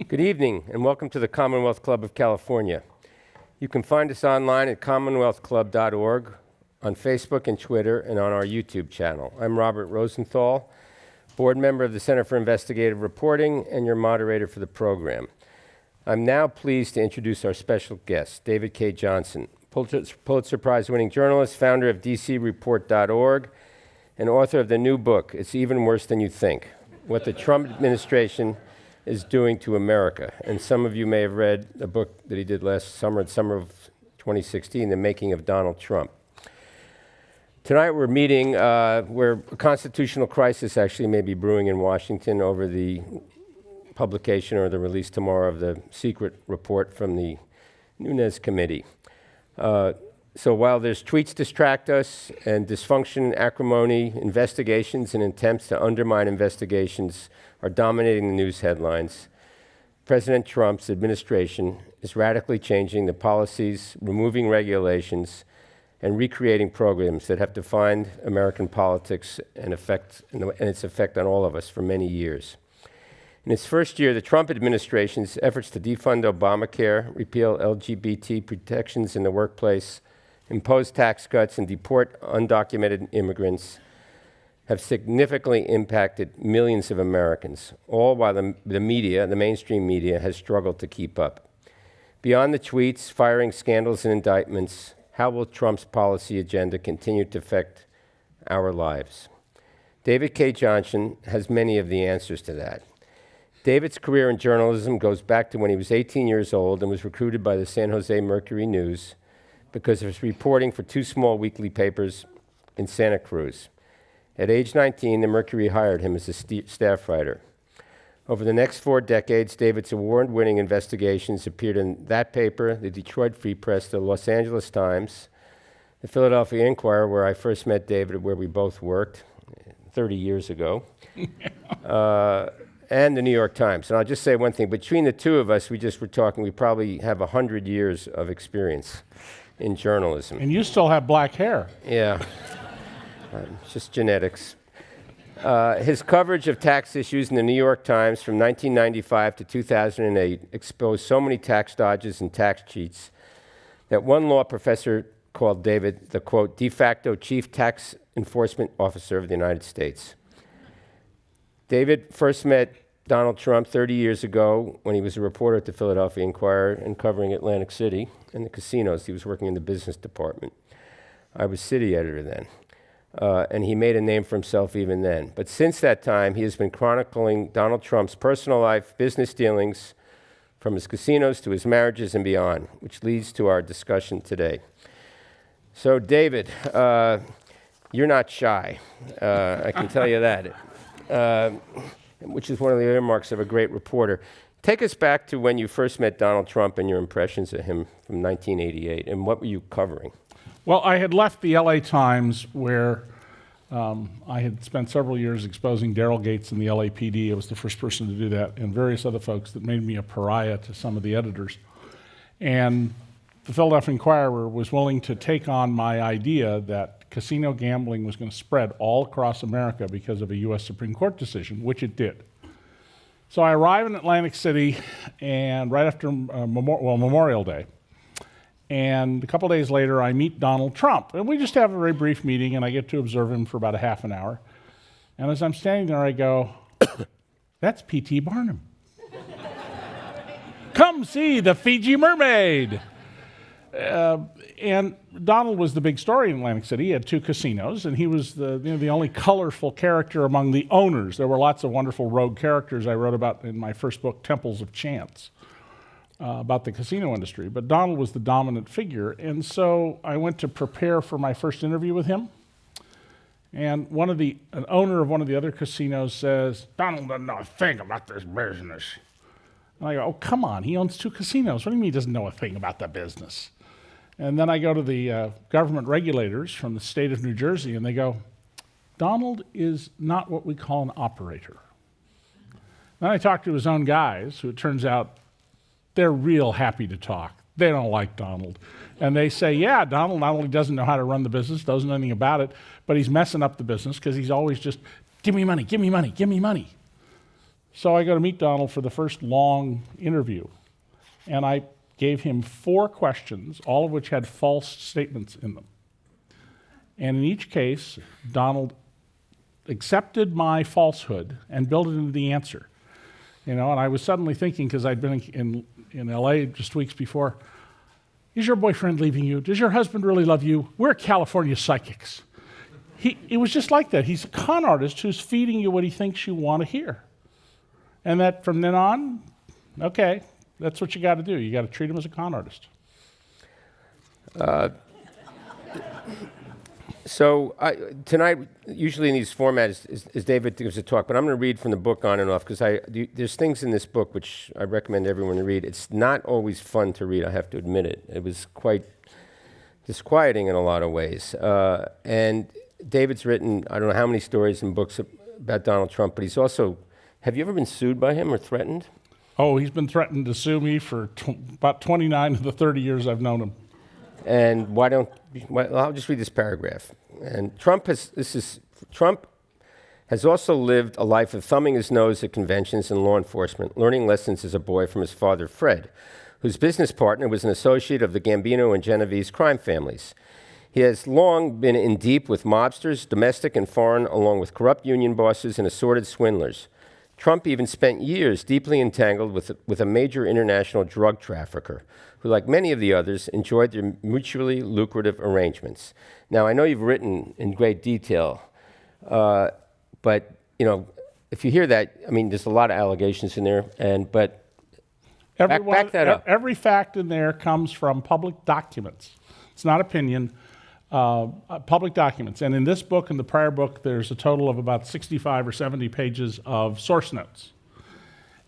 Good evening, and welcome to the Commonwealth Club of California. You can find us online at commonwealthclub.org, on Facebook and Twitter, and on our YouTube channel. I'm Robert Rosenthal, board member of the Center for Investigative Reporting and your moderator for the program. I'm now pleased to introduce our special guest, David Cay Johnston, Pulitzer Prize-winning journalist, founder of DCReport.org, and author of the new book, It's Even Worse Than You Think: What the Trump Administration is Doing to America. And some of you may have read a book that he did last summer, the summer of 2016, The Making of Donald Trump. Tonight we're meeting where a constitutional crisis actually may be brewing in Washington over the publication or the release tomorrow of the secret report from the Nunes Committee. So while there's tweets distract us and dysfunction, acrimony, investigations, and attempts to undermine investigations are dominating the news headlines, President Trump's administration is radically changing the policies, removing regulations, and recreating programs that have defined American politics and its effect on all of us for many years. In its first year, the Trump administration's efforts to defund Obamacare, repeal LGBT protections in the workplace, impose tax cuts, and deport undocumented immigrants have significantly impacted millions of Americans, all while the media, the mainstream media, has struggled to keep up. Beyond the tweets, firing scandals, and indictments, how will Trump's policy agenda continue to affect our lives? David Cay Johnston has many of the answers to that. David's career in journalism goes back to when he was 18 years old and was recruited by the San Jose Mercury News because of his reporting for two small weekly papers in Santa Cruz. At age 19, the Mercury hired him as a staff writer. Over the next 4 decades, David's award-winning investigations appeared in that paper, the Detroit Free Press, the Los Angeles Times, the Philadelphia Inquirer, where I first met David, where we both worked 30 years ago, and the New York Times. And I'll just say one thing. Between the two of us, we probably have 100 years of experience in journalism. And you still have black hair. Yeah. It's just genetics. His coverage of tax issues in the New York Times from 1995 to 2008 exposed so many tax dodges and tax cheats that one law professor called David the, quote, de facto chief tax enforcement officer of the United States. David first met Donald Trump 30 years ago when he was a reporter at the Philadelphia Inquirer and covering Atlantic City and the casinos. He was working in the business department. I was city editor then. And he made a name for himself even then. But since that time, he has been chronicling Donald Trump's personal life, business dealings, from his casinos to his marriages and beyond, which leads to our discussion today. So, David, you're not shy. I can tell you that, which is one of the earmarks of a great reporter. Take us back to when you first met Donald Trump and your impressions of him from 1988, and what were you covering? Well, I had left the LA Times where I had spent several years exposing Daryl Gates in the LAPD. I was the first person to do that, and various other folks that made me a pariah to some of the editors. And the Philadelphia Inquirer was willing to take on my idea that casino gambling was going to spread all across America because of a U.S. Supreme Court decision, which it did. So I arrive in Atlantic City, and right after Memorial Day, and a couple days later, I meet Donald Trump. And we just have a very brief meeting, and I get to observe him for about a half an hour. And as I'm standing there, I go, that's P.T. Barnum. Come see the Fiji Mermaid. And Donald was the big story in Atlantic City. He had 2 casinos, and he was the only colorful character among the owners. There were lots of wonderful rogue characters I wrote about in my first book, Temples of Chance. About the casino industry, but Donald was the dominant figure. And so I went to prepare for my first interview with him, and an owner of one of the other casinos says, Donald doesn't know a thing about this business. And I go, oh, come on, he owns 2 casinos. What do you mean he doesn't know a thing about the business? And then I go to the government regulators from the state of New Jersey, and they go, Donald is not what we call an operator. Then I talk to his own guys, who it turns out they're real happy to talk. They don't like Donald. And they say, yeah, Donald not only doesn't know how to run the business, doesn't know anything about it, but he's messing up the business because he's always just, give me money, give me money, give me money. So I go to meet Donald for the first long interview, and I gave him 4 questions, all of which had false statements in them. And in each case, Donald accepted my falsehood and built it into the answer. And I was suddenly thinking, because I'd been in LA just weeks before, is your boyfriend leaving you? Does your husband really love you? We're California psychics. It was just like that. He's a con artist who's feeding you what he thinks you want to hear. And that from then on, okay, that's what you got to do. You got to treat him as a con artist. So tonight, usually in these formats, is David gives a talk, but I'm going to read from the book on and off, because there's things in this book which I recommend everyone to read. It's not always fun to read, I have to admit it. It was quite disquieting in a lot of ways. And David's written, I don't know how many stories and books about Donald Trump, but he's also, have you ever been sued by him or threatened? Oh, he's been threatened to sue me for about 29 of the 30 years I've known him. And I'll just read this paragraph. And Trump has also lived a life of thumbing his nose at conventions and law enforcement, learning lessons as a boy from his father, Fred, whose business partner was an associate of the Gambino and Genovese crime families. He has long been in deep with mobsters, domestic and foreign, along with corrupt union bosses and assorted swindlers. Trump even spent years deeply entangled with a major international drug trafficker, who, like many of the others, enjoyed their mutually lucrative arrangements. Now, I know you've written in great detail, but if you hear that, I mean, there's a lot of allegations in there, but back that up. Every fact in there comes from public documents. It's not opinion. Public documents. And in this book and the prior book, there's a total of about 65 or 70 pages of source notes.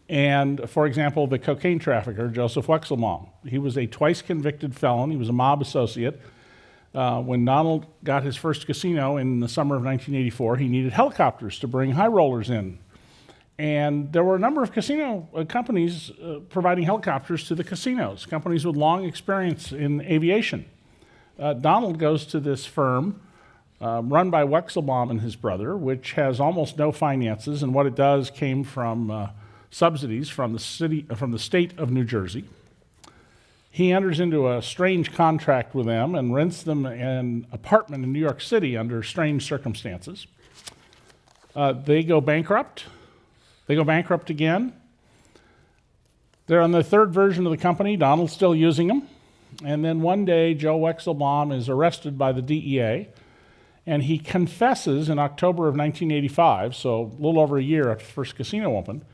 And, for example, the cocaine trafficker, Joseph Wexelbaum, he was a twice convicted felon. He was a mob associate. When Donald got his first casino in the summer of 1984, he needed helicopters to bring high rollers in. And there were a number of casino companies providing helicopters to the casinos, companies with long experience in aviation. Donald goes to this firm run by Wexelbaum and his brother, which has almost no finances, and what it does came from subsidies from the state of New Jersey. He enters into a strange contract with them and rents them an apartment in New York City under strange circumstances. They go bankrupt. They go bankrupt again. They're on the 3rd version of the company. Donald's still using them. And then one day, Joe Wexelbaum is arrested by the DEA, and he confesses in October of 1985, so a little over a year after the first casino opened,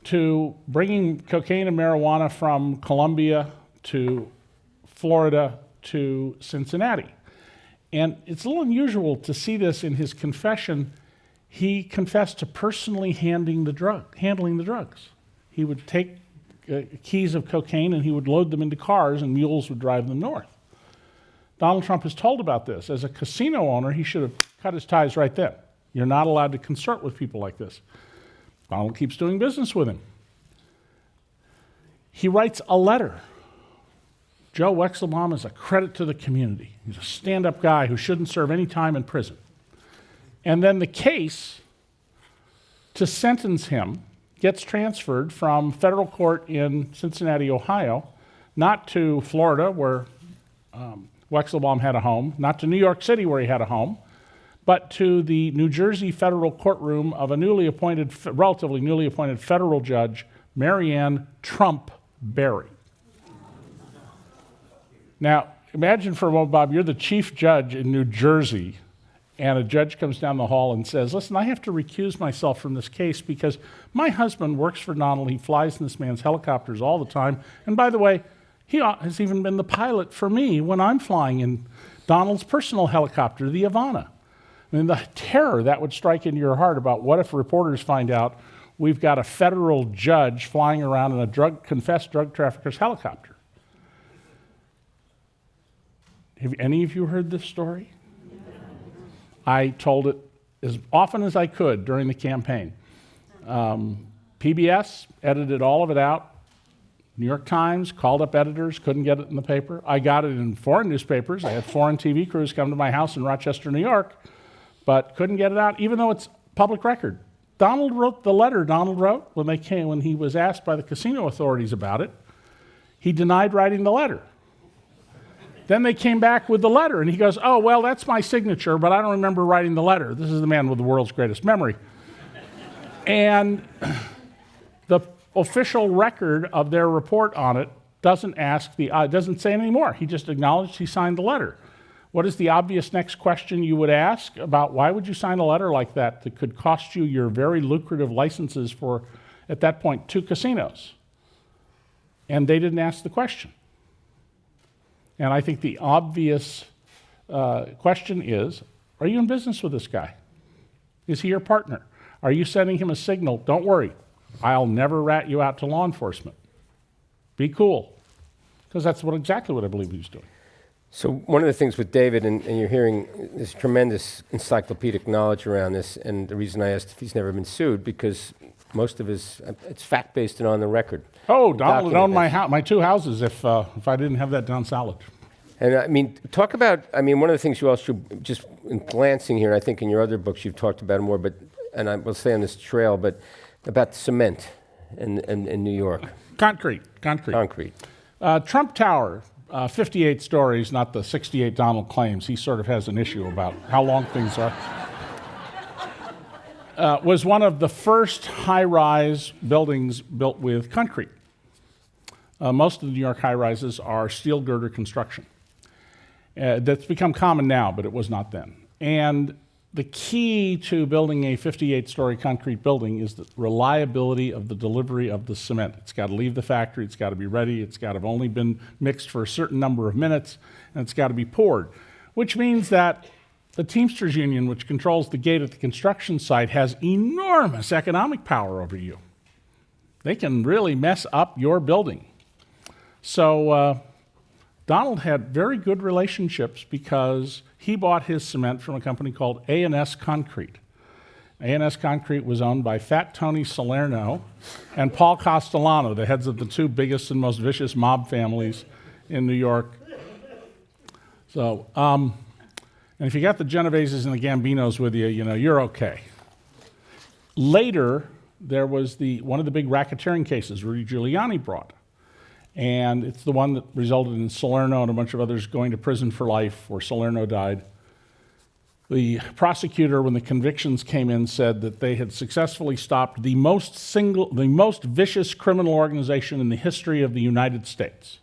to bringing cocaine and marijuana from Colombia to Florida to Cincinnati. And it's a little unusual to see this in his confession. He confessed to personally handling the drugs. He would take keys of cocaine and he would load them into cars and mules would drive them north. Donald Trump is told about this. As a casino owner, he should have cut his ties right then. You're not allowed to consort with people like this. Donald keeps doing business with him. He writes a letter. Joe Wexelbaum is a credit to the community. He's a stand-up guy who shouldn't serve any time in prison. And then the case to sentence him gets transferred from federal court in Cincinnati, Ohio, not to Florida, where Wexelbaum had a home, not to New York City, where he had a home, but to the New Jersey federal courtroom of a relatively newly appointed federal judge, Marianne Trump Berry. Now, imagine for a moment, Bob, you're the chief judge in New Jersey, and a judge comes down the hall and says, listen, I have to recuse myself from this case because my husband works for Donald. He flies in this man's helicopters all the time. And by the way, he has even been the pilot for me when I'm flying in Donald's personal helicopter, the Ivana. I mean, the terror that would strike into your heart about what if reporters find out we've got a federal judge flying around in a confessed drug trafficker's helicopter. Have any of you heard this story? I told it as often as I could during the campaign. PBS edited all of it out. New York Times called up editors, couldn't get it in the paper. I got it in foreign newspapers. I had foreign TV crews come to my house in Rochester, New York, but couldn't get it out, even though it's public record. Donald wrote the letter Donald wrote when he was asked by the casino authorities about it. He denied writing the letter. Then they came back with the letter, and he goes, oh, well, that's my signature, but I don't remember writing the letter. This is the man with the world's greatest memory. And the official record of their report on it doesn't say anything more. He just acknowledged he signed the letter. What is the obvious next question you would ask about why would you sign a letter like that could cost you your very lucrative licenses for, at that point, 2 casinos? And they didn't ask the question. And I think the obvious question is, are you in business with this guy? Is he your partner? Are you sending him a signal? Don't worry, I'll never rat you out to law enforcement. Be cool. Because that's exactly what I believe he was doing. So one of the things with David, and you're hearing this tremendous encyclopedic knowledge around this, and the reason I asked if he's never been sued, because most of it's fact-based and on the record. Oh, Donald would own my 2 houses if I didn't have that down solid. And I mean, talk about, one of the things you also, just in glancing here, and I think in your other books you've talked about it more, and I will say on this trail, but about cement in New York. Concrete. Trump Tower, 58 stories, not the 68 Donald claims. He sort of has an issue about how long things are. Was one of the first high-rise buildings built with concrete. Most of the New York high-rises are steel girder construction. That's become common now, but it was not then. And the key to building a 58-story concrete building is the reliability of the delivery of the cement. It's got to leave the factory, it's got to be ready, it's got to have only been mixed for a certain number of minutes, and it's got to be poured, which means that the Teamsters Union, which controls the gate at the construction site, has enormous economic power over you. They can really mess up your building. So Donald had very good relationships because he bought his cement from a company called A&S Concrete. A&S Concrete was owned by Fat Tony Salerno and Paul Castellano, the heads of the 2 biggest and most vicious mob families in New York. So, and if you got the Genoveses and the Gambinos with you, you're okay. Later, there was one of the big racketeering cases Rudy Giuliani brought. And it's the one that resulted in Salerno and a bunch of others going to prison for life, where Salerno died. The prosecutor, when the convictions came in, said that they had successfully stopped the most vicious criminal organization in the history of the United States.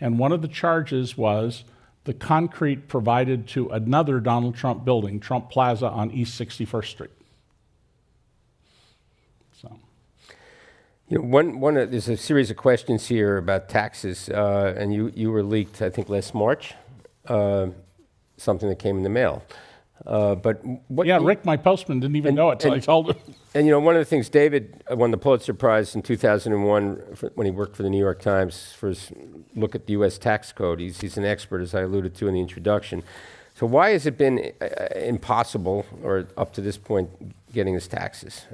And one of the charges was the concrete provided to another Donald Trump building, Trump Plaza on East 61st Street. So, there's a series of questions here about taxes, and you were leaked, I think, last March, something that came in the mail. Rick, my postman, didn't even know it until I told him. And one of the things, David won the Pulitzer Prize in 2001 when he worked for the New York Times for his look at the U.S. tax code. He's an expert, as I alluded to in the introduction. So why has it been impossible, or up to this point, getting his taxes?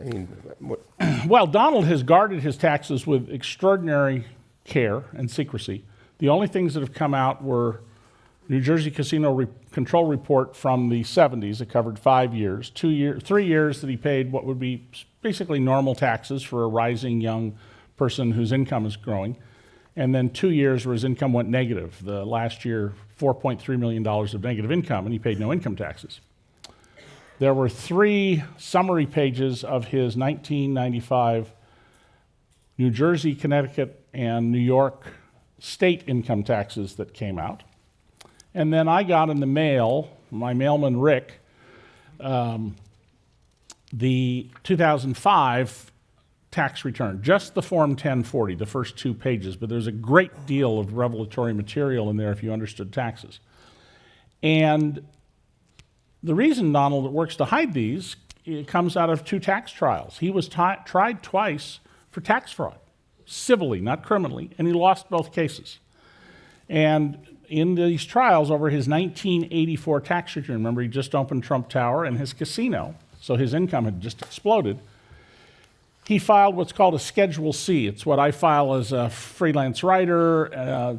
Well, Donald has guarded his taxes with extraordinary care and secrecy. The only things that have come out were New Jersey Casino Control Report from the 70s. It covered 5 years. 3 years that he paid what would be basically normal taxes for a rising young person whose income is growing. And then 2 years where his income went negative. The last year, $4.3 million of negative income, and he paid no income taxes. There were 3 summary pages of his 1995 New Jersey, Connecticut, and New York state income taxes that came out. And then I got in the mail, my mailman Rick, the 2005 tax return, just the Form 1040, the first 2 pages, but there's a great deal of revelatory material in there if you understood taxes. And the reason Donald works to hide these, it comes out of 2 tax trials. He was tried twice for tax fraud, civilly, not criminally, and he lost both cases. And in these trials over his 1984 tax return, remember he just opened Trump Tower and his casino, so his income had just exploded. He filed what's called a Schedule C. It's what I file as a freelance writer.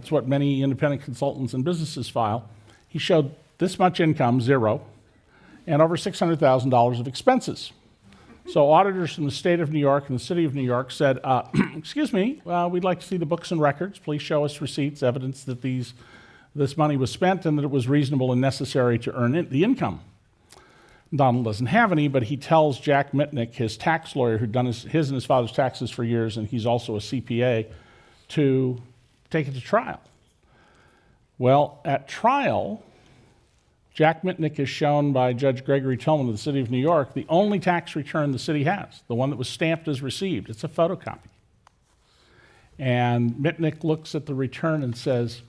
It's what many independent consultants and businesses file. He showed this much income, 0, and over $600,000 of expenses. So auditors from the state of New York and the city of New York said, excuse me, we'd like to see the books and records. Please show us receipts, evidence that this money was spent and that it was reasonable and necessary to earn the income. Donald doesn't have any, but he tells Jack Mitnick, his tax lawyer, who'd done his and his father's taxes for years, and he's also a CPA, to take it to trial. Well, at trial, Jack Mitnick is shown by Judge Gregory Tillman of the city of New York the only tax return the city has, the one that was stamped as received. It's a photocopy. And Mitnick looks at the return and says,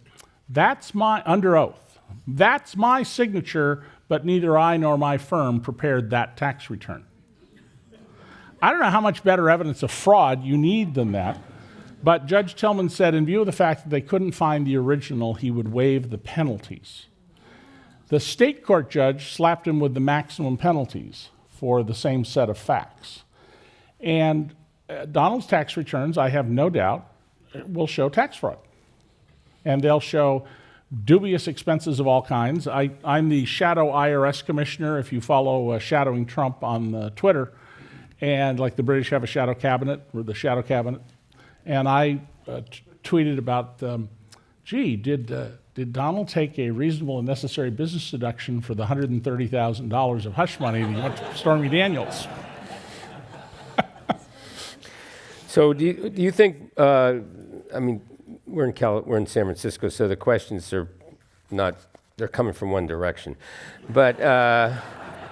that's under oath, that's my signature, but neither I nor my firm prepared that tax return. I don't know how much better evidence of fraud you need than that, but Judge Tillman said in view of the fact that they couldn't find the original, he would waive the penalties. The state court judge slapped him with the maximum penalties for the same set of facts. And Donald's tax returns, I have no doubt, will show tax fraud. And they'll show dubious expenses of all kinds. I'm the shadow IRS commissioner, if you follow Shadowing Trump on Twitter, and like the British have a shadow cabinet, or the shadow cabinet. And I tweeted about, gee, did Donald take a reasonable and necessary business deduction for the $130,000 of hush money that he went to Stormy Daniels? So do you think, I mean, we're in San Francisco, so the questions are not, they're coming from one direction. But,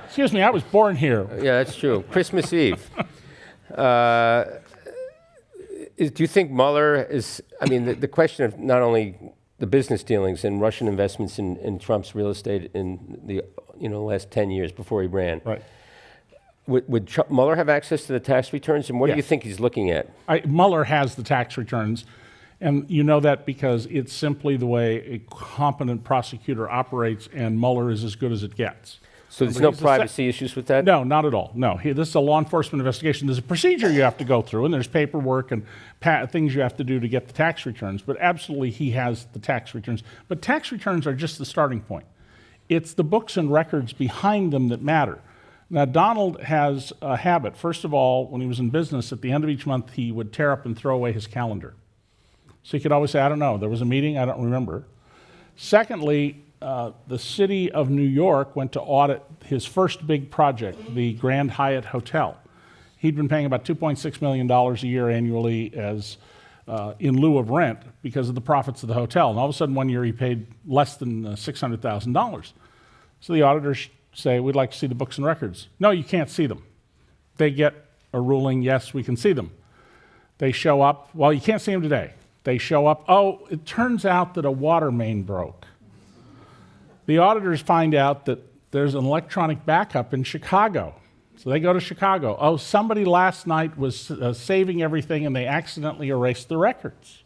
excuse me, I was born here. Yeah, that's true. Christmas Eve. Do you think Mueller is, I mean, the question of not only the business dealings and Russian investments in Trump's real estate in the last 10 years before he ran. Right. Would Mueller have access to the tax returns, and what do you think he's looking at? Mueller has the tax returns, and you know that because it's simply the way a competent prosecutor operates, and Mueller is as good as it gets. So there's no privacy issues with that? No, not at all. No, this is a law enforcement investigation. There's a procedure you have to go through, and there's paperwork and things you have to do to get the tax returns. But absolutely, he has the tax returns. But tax returns are just the starting point. It's the books and records behind them that matter. Now, Donald has a habit. First of all, when he was in business, at the end of each month, he would tear up and throw away his calendar. So he could always say, I don't know, there was a meeting, I don't remember. Secondly, the city of New York went to audit his first big project, the Grand Hyatt Hotel. He'd been paying about $2.6 million a year annually as in lieu of rent because of the profits of the hotel. And all of a sudden, one year he paid less than $600,000. So the auditors say, we'd like to see the books and records. No, you can't see them. They get a ruling, yes, we can see them. They show up, well, you can't see them today. They show up, oh, it turns out that a water main broke. The auditors find out that there's an electronic backup in Chicago. So they go to Chicago. Oh, somebody last night was saving everything and they accidentally erased the records.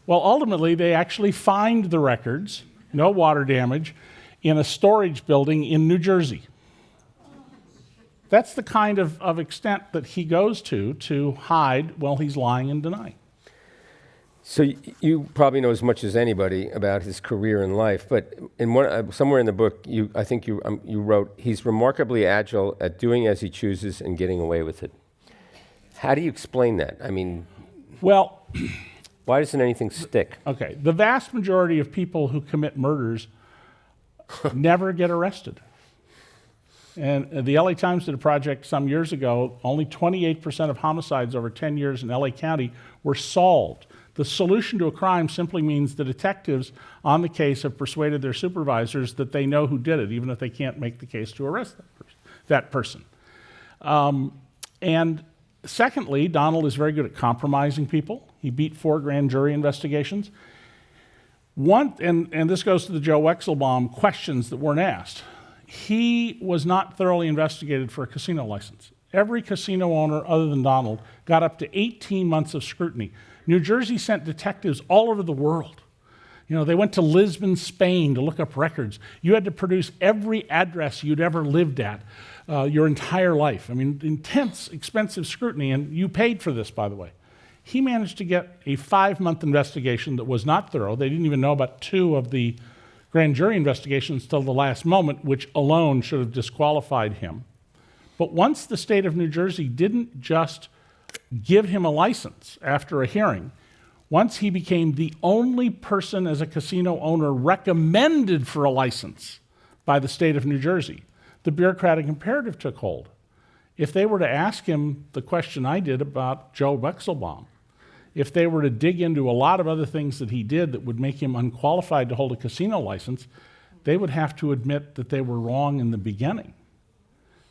Well, ultimately, they actually find the records, no water damage, in a storage building in New Jersey. That's the kind of extent that he goes to hide while he's lying and denying. So you probably know as much as anybody about his career and life, but in somewhere in the book, I think you wrote, he's remarkably agile at doing as he chooses and getting away with it. How do you explain that? I mean, well, why doesn't anything stick? Okay, the vast majority of people who commit murders never get arrested. And the LA Times did a project some years ago, only 28% of homicides over 10 years in LA County were solved. The solution to a crime simply means the detectives on the case have persuaded their supervisors that they know who did it, even if they can't make the case to arrest that person. And secondly, Donald is very good at compromising people. He beat 4 grand jury investigations. And this goes to the Joe Wexelbaum questions that weren't asked. He was not thoroughly investigated for a casino license. Every casino owner other than Donald got up to 18 months of scrutiny. New Jersey sent detectives all over the world. You know, they went to Lisbon, Spain to look up records. You had to produce every address you'd ever lived at your entire life. I mean, intense, expensive scrutiny, and you paid for this, by the way. He managed to get a 5-month investigation that was not thorough. They didn't even know about 2 of the grand jury investigations till the last moment, which alone should have disqualified him. But once the state of New Jersey didn't just give him a license after a hearing, once he became the only person as a casino owner recommended for a license by the state of New Jersey, the bureaucratic imperative took hold. If they were to ask him the question I did about Joe Wexelbaum, if they were to dig into a lot of other things that he did that would make him unqualified to hold a casino license, they would have to admit that they were wrong in the beginning.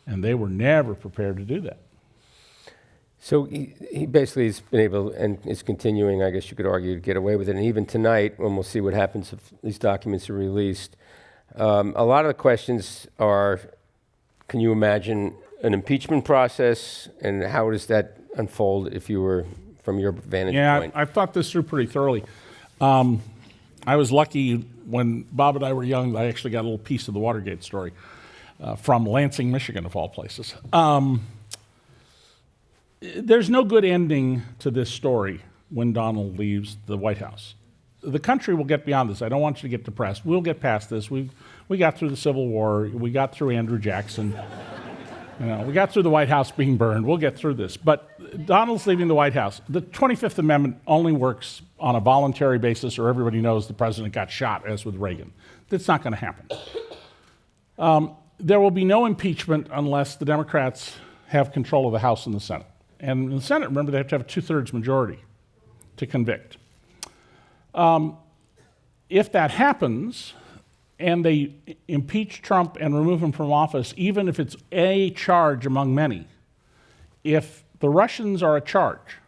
And they were never prepared to do that. So he basically has been able, and is continuing, I guess you could argue, to get away with it. And even tonight, when we'll see what happens if these documents are released, a lot of the questions are, can you imagine an impeachment process, and how does that unfold if you were, from your vantage point? I've thought this through pretty thoroughly. I was lucky when Bob and I were young, I actually got a little piece of the Watergate story from Lansing, Michigan, of all places. There's no good ending to this story when Donald leaves the White House. The country will get beyond this. I don't want you to get depressed. We'll get past this. We got through the Civil War. We got through Andrew Jackson. We got through the White House being burned. We'll get through this. But Donald's leaving the White House. The 25th Amendment only works on a voluntary basis, or everybody knows the president got shot, as with Reagan. That's not going to happen. There will be no impeachment unless the Democrats have control of the House and the Senate. And in the Senate, remember, they have to have a two-thirds majority to convict. If that happens, and they impeach Trump and remove him from office, even if it's a charge among many, if the Russians are a charge,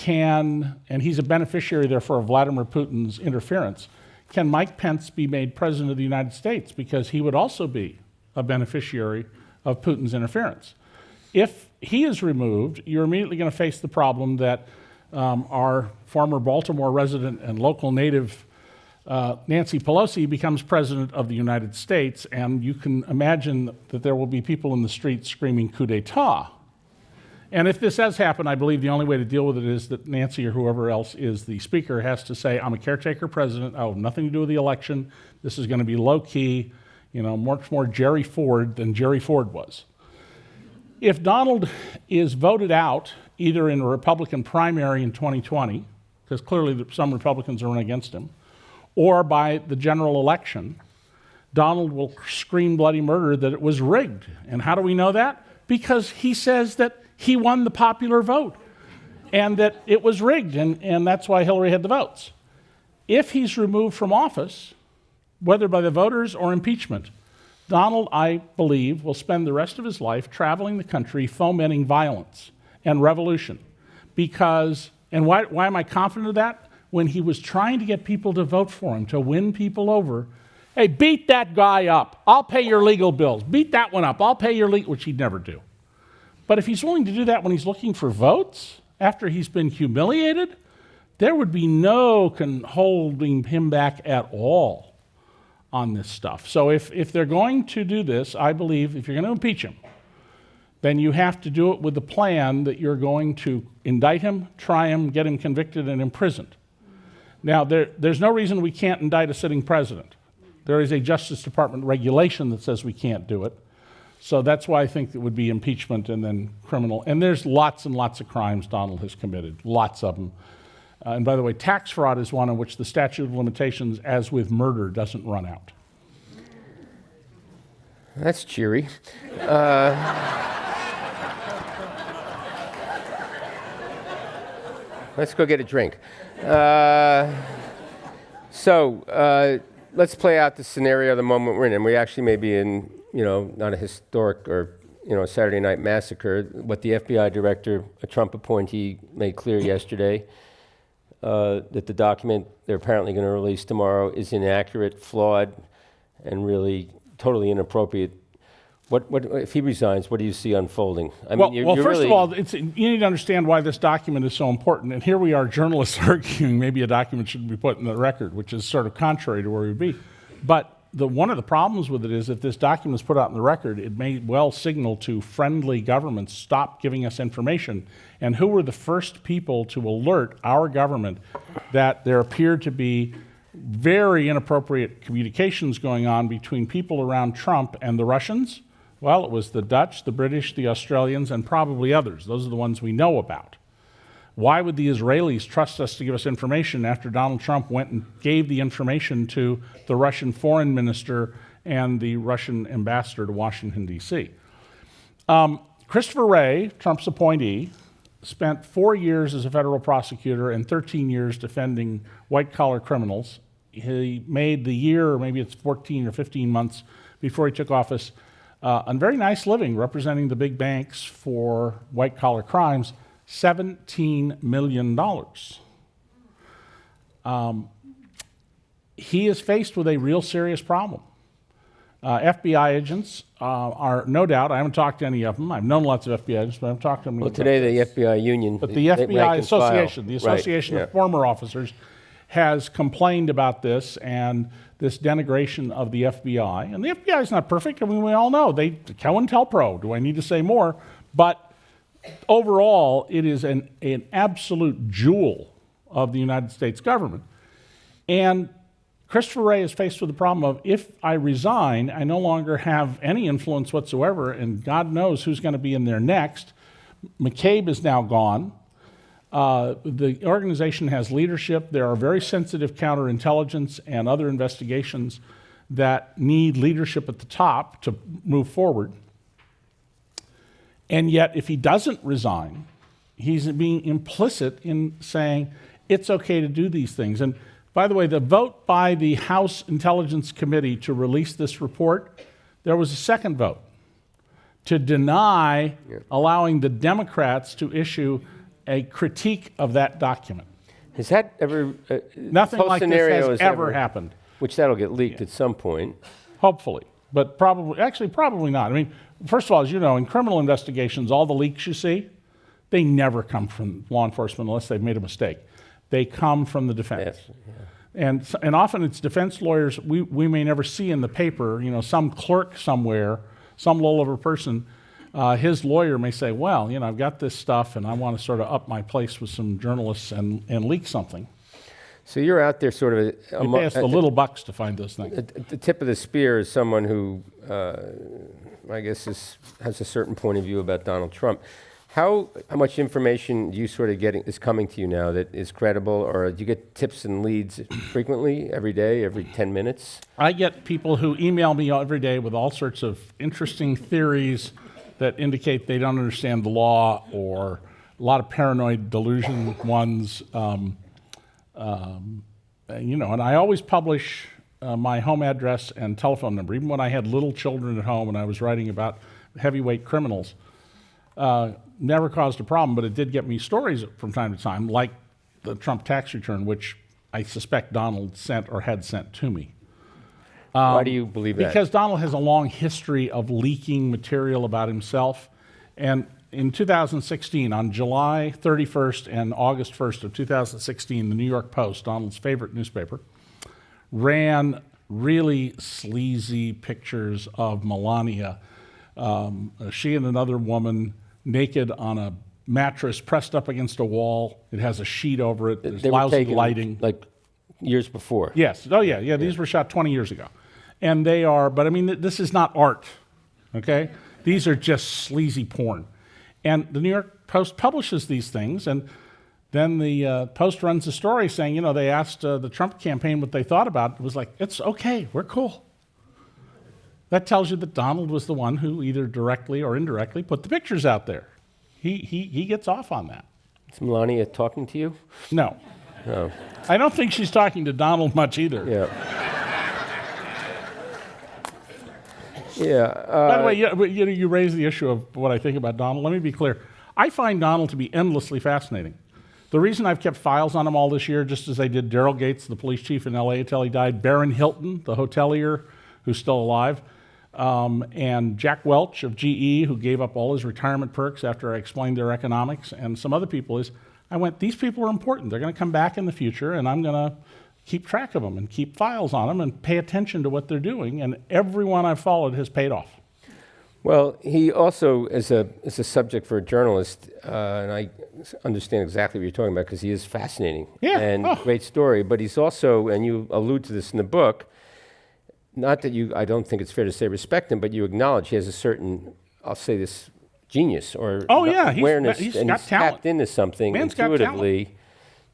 and he's a beneficiary, therefore, of Vladimir Putin's interference, can Mike Pence be made president of the United States? Because he would also be a beneficiary of Putin's interference. If he is removed, you're immediately going to face the problem that our former Baltimore resident and local native Nancy Pelosi becomes president of the United States, and you can imagine that there will be people in the streets screaming coup d'etat. And if this has happened, I believe the only way to deal with it is that Nancy or whoever else is the speaker has to say, I'm a caretaker president, I have nothing to do with the election, this is going to be low-key, much more Jerry Ford than Jerry Ford was. If Donald is voted out, either in a Republican primary in 2020, because clearly some Republicans are running against him, or by the general election, Donald will scream bloody murder that it was rigged. And how do we know that? Because he says that he won the popular vote and that it was rigged, and that's why Hillary had the votes. If he's removed from office, whether by the voters or impeachment, Donald, I believe, will spend the rest of his life traveling the country fomenting violence and revolution. Because, and why am I confident of that? When he was trying to get people to vote for him, to win people over, hey, beat that guy up. I'll pay your legal bills. Beat that one up. I'll pay your legal, which he'd never do. But if he's willing to do that when he's looking for votes, after he's been humiliated, there would be no holding him back at all on this stuff. So if they're going to do this, I believe if you're going to impeach him, then you have to do it with the plan that you're going to indict him, try him, get him convicted and imprisoned. Now, there's no reason we can't indict a sitting president. There is a Justice Department regulation that says we can't do it. So that's why I think it would be impeachment and then criminal. And there's lots and lots of crimes Donald has committed, lots of them. And by the way, tax fraud is one in which the statute of limitations, as with murder, doesn't run out. That's cheery. Let's go get a drink. Let's play out the scenario, the moment we're in. And we actually may be in, not a historic or, a Saturday night massacre. What the FBI director, a Trump appointee, made clear yesterday, that the document they're apparently going to release tomorrow is inaccurate, flawed, and really totally inappropriate. What if he resigns? What do you see unfolding? I mean, first of all, you need to understand why this document is so important. And here we are, journalists arguing maybe a document shouldn't be put in the record, which is sort of contrary to where we'd be. But one of the problems with it is if this document is put out in the record, it may well signal to friendly governments, stop giving us information. And who were the first people to alert our government that there appeared to be very inappropriate communications going on between people around Trump and the Russians? Well, it was the Dutch, the British, the Australians, and probably others. Those are the ones we know about. Why would the Israelis trust us to give us information after Donald Trump went and gave the information to the Russian foreign minister and the Russian ambassador to Washington, D.C.? Christopher Wray, Trump's appointee, spent 4 years as a federal prosecutor and 13 years defending white-collar criminals. He made the year, or maybe it's 14 or 15 months before he took office, a very nice living representing the big banks for white-collar crimes, $17 million. He is faced with a real serious problem. FBI agents are, no doubt, I haven't talked to any of them. I've known lots of FBI agents, but I haven't talked to them. Well, today the FBI union, but the FBI Association, the Association Right, of Former Officers, has complained about this and this denigration of the FBI. And the FBI is not perfect. I mean, we all know. COINTELPRO, do I need to say more? But overall, it is an absolute jewel of the United States government. And Christopher Wray is faced with the problem of, if I resign, I no longer have any influence whatsoever, and God knows who's going to be in there next. McCabe is now gone. The organization has leadership. There are very sensitive counterintelligence and other investigations that need leadership at the top to move forward. And yet, if he doesn't resign, he's being implicit in saying it's okay to do these things. And by the way, the vote by the House Intelligence Committee to release this report, there was a second vote to deny allowing the Democrats to issue a critique of that document. Has that ever... Nothing like this has ever happened. Which that'll get leaked at some point. Hopefully, but probably not. I mean, first of all, as you know, in criminal investigations, all the leaks you see, they never come from law enforcement unless they've made a mistake. They come from the defense. Yes. Yeah. And often it's defense lawyers we may never see in the paper, some clerk somewhere, some low-level person, his lawyer may say, well, I've got this stuff and I want to sort of up my place with some journalists and leak something. So you're out there sort of... They pay us the little bucks to find those things. At the tip of the spear is someone who, I guess, has a certain point of view about Donald Trump. How much information do you sort of is coming to you now that is credible, or do you get tips and leads frequently, every day, every 10 minutes? I get people who email me every day with all sorts of interesting theories that indicate they don't understand the law, or a lot of paranoid delusion ones. And I always publish my home address and telephone number. Even when I had little children at home and I was writing about heavyweight criminals, never caused a problem, but it did get me stories from time to time, like the Trump tax return, which I suspect Donald sent or had sent to me. Why do you believe that? Because Donald has a long history of leaking material about himself. And in 2016, on July 31st and August 1st of 2016, the New York Post, Donald's favorite newspaper, ran really sleazy pictures of Melania. She and another woman naked on a mattress pressed up against a wall. It has a sheet over it. There's lousy lighting. Like years before. Yes. Oh, yeah. These were shot 20 years ago. And they are, but I mean, this is not art, okay? These are just sleazy porn. And the New York Post publishes these things, and then the Post runs a story saying, they asked the Trump campaign what they thought about it. It was like, it's okay, we're cool. That tells you that Donald was the one who either directly or indirectly put the pictures out there. He gets off on that. Is Melania talking to you? No. No. I don't think she's talking to Donald much either. Yeah. Yeah. By the way, you raised the issue of what I think about Donald. Let me be clear. I find Donald to be endlessly fascinating. The reason I've kept files on him all this year, just as I did Daryl Gates, the police chief in L.A. until he died, Barron Hilton, the hotelier who's still alive, and Jack Welch of GE, who gave up all his retirement perks after I explained their economics, and some other people, these people are important. They're going to come back in the future, and I'm going to keep track of them and keep files on them and pay attention to what they're doing, and everyone I've followed has paid off. Well, he also is a subject for a journalist, and I understand exactly what you're talking about because he is fascinating and great story. But he's also, and you allude to this in the book, not that I don't think it's fair to say respect him, but you acknowledge he has a certain, I'll say this, genius or Oh, yeah, awareness, he's and got he's talent. tapped into something Man's got talent. intuitively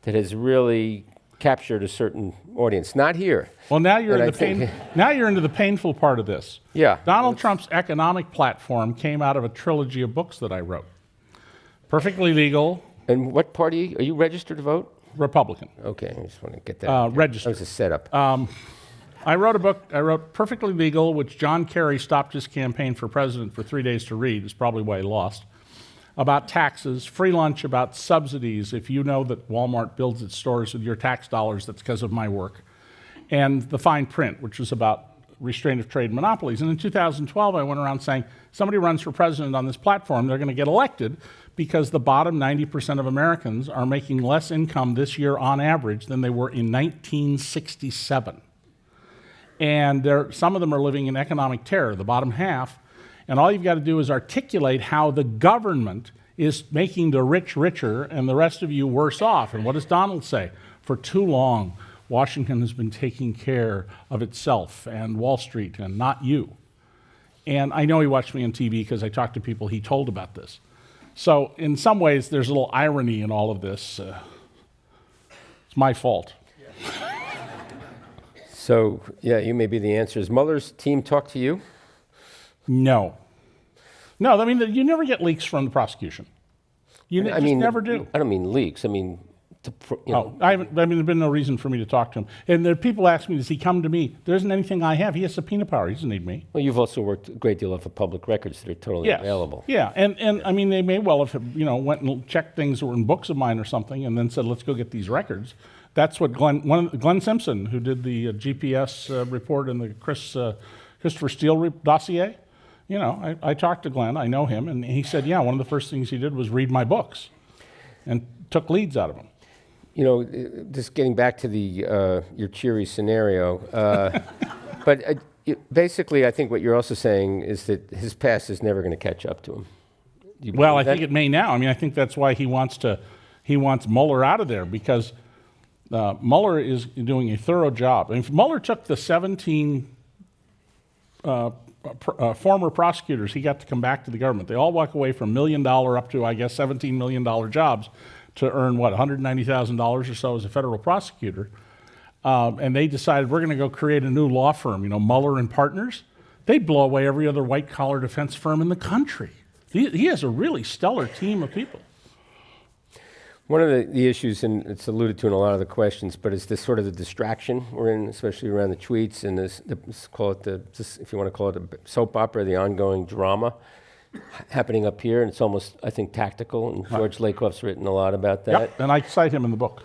that has really captured a certain audience. Not here. Well, now you're And in I the think- now you're into the painful part of this. Yeah. Donald Trump's economic platform came out of a trilogy of books that I wrote. Perfectly Legal, And what party, are you registered to vote? Republican. Okay, I just want to get that. out there. Registered. That was a setup. I wrote Perfectly Legal, which John Kerry stopped his campaign for president for 3 days to read. It's probably why he lost. About taxes, free lunch, about subsidies. If you know that Walmart builds its stores with your tax dollars, that's because of my work. And the fine print, which was about restraint of trade monopolies. And in 2012, I went around saying, somebody runs for president on this platform, they're going to get elected because the bottom 90% of Americans are making less income this year on average than they were in 1967. And some of them are living in economic terror, the bottom half. And all you've got to do is articulate how the government is making the rich richer and the rest of you worse off. And what does Donald say? For too long, Washington has been taking care of itself and Wall Street and not you. And I know he watched me on TV because I talked to people he told about this. So in some ways, there's a little irony in all of this. It's my fault. So, yeah, you may be the answer. Has Mueller's team talked to you? No. No, I mean, you never get leaks from the prosecution. You just never do. I don't mean leaks. I mean, you know. There's been no reason for me to talk to him. And there are people ask me, does he come to me? There isn't anything I have. He has subpoena power. He doesn't need me. Well, you've also worked a great deal off of public records that are totally Yes. available. Yeah, and I mean, they may well have, went and checked things that were in books of mine or something and then said, let's go get these records. That's what Glenn Simpson, who did the GPS report and the Christopher Steele dossier, I talked to Glenn, I know him, and he said, yeah, one of the first things he did was read my books and took leads out of them. Just getting back to your cheery scenario, but basically I think what you're also saying is that his past is never going to catch up to him. Well, I think it may now. I mean, I think that's why he wants Mueller out of there, because Mueller is doing a thorough job. And if Mueller took the 17 former prosecutors he got to come back to the government, they all walk away from $1 million up to, I guess, $17 million jobs to earn, $190,000 or so as a federal prosecutor. And they decided, we're going to go create a new law firm, Mueller and Partners. They'd blow away every other white-collar defense firm in the country. He has a really stellar team of people. One of the issues, and it's alluded to in a lot of the questions, but it's this sort of the distraction we're in, especially around the tweets and if you want to call it a soap opera, the ongoing drama happening up here, and it's almost, I think, tactical, and George Lakoff's written a lot about that. Yep, and I cite him in the book.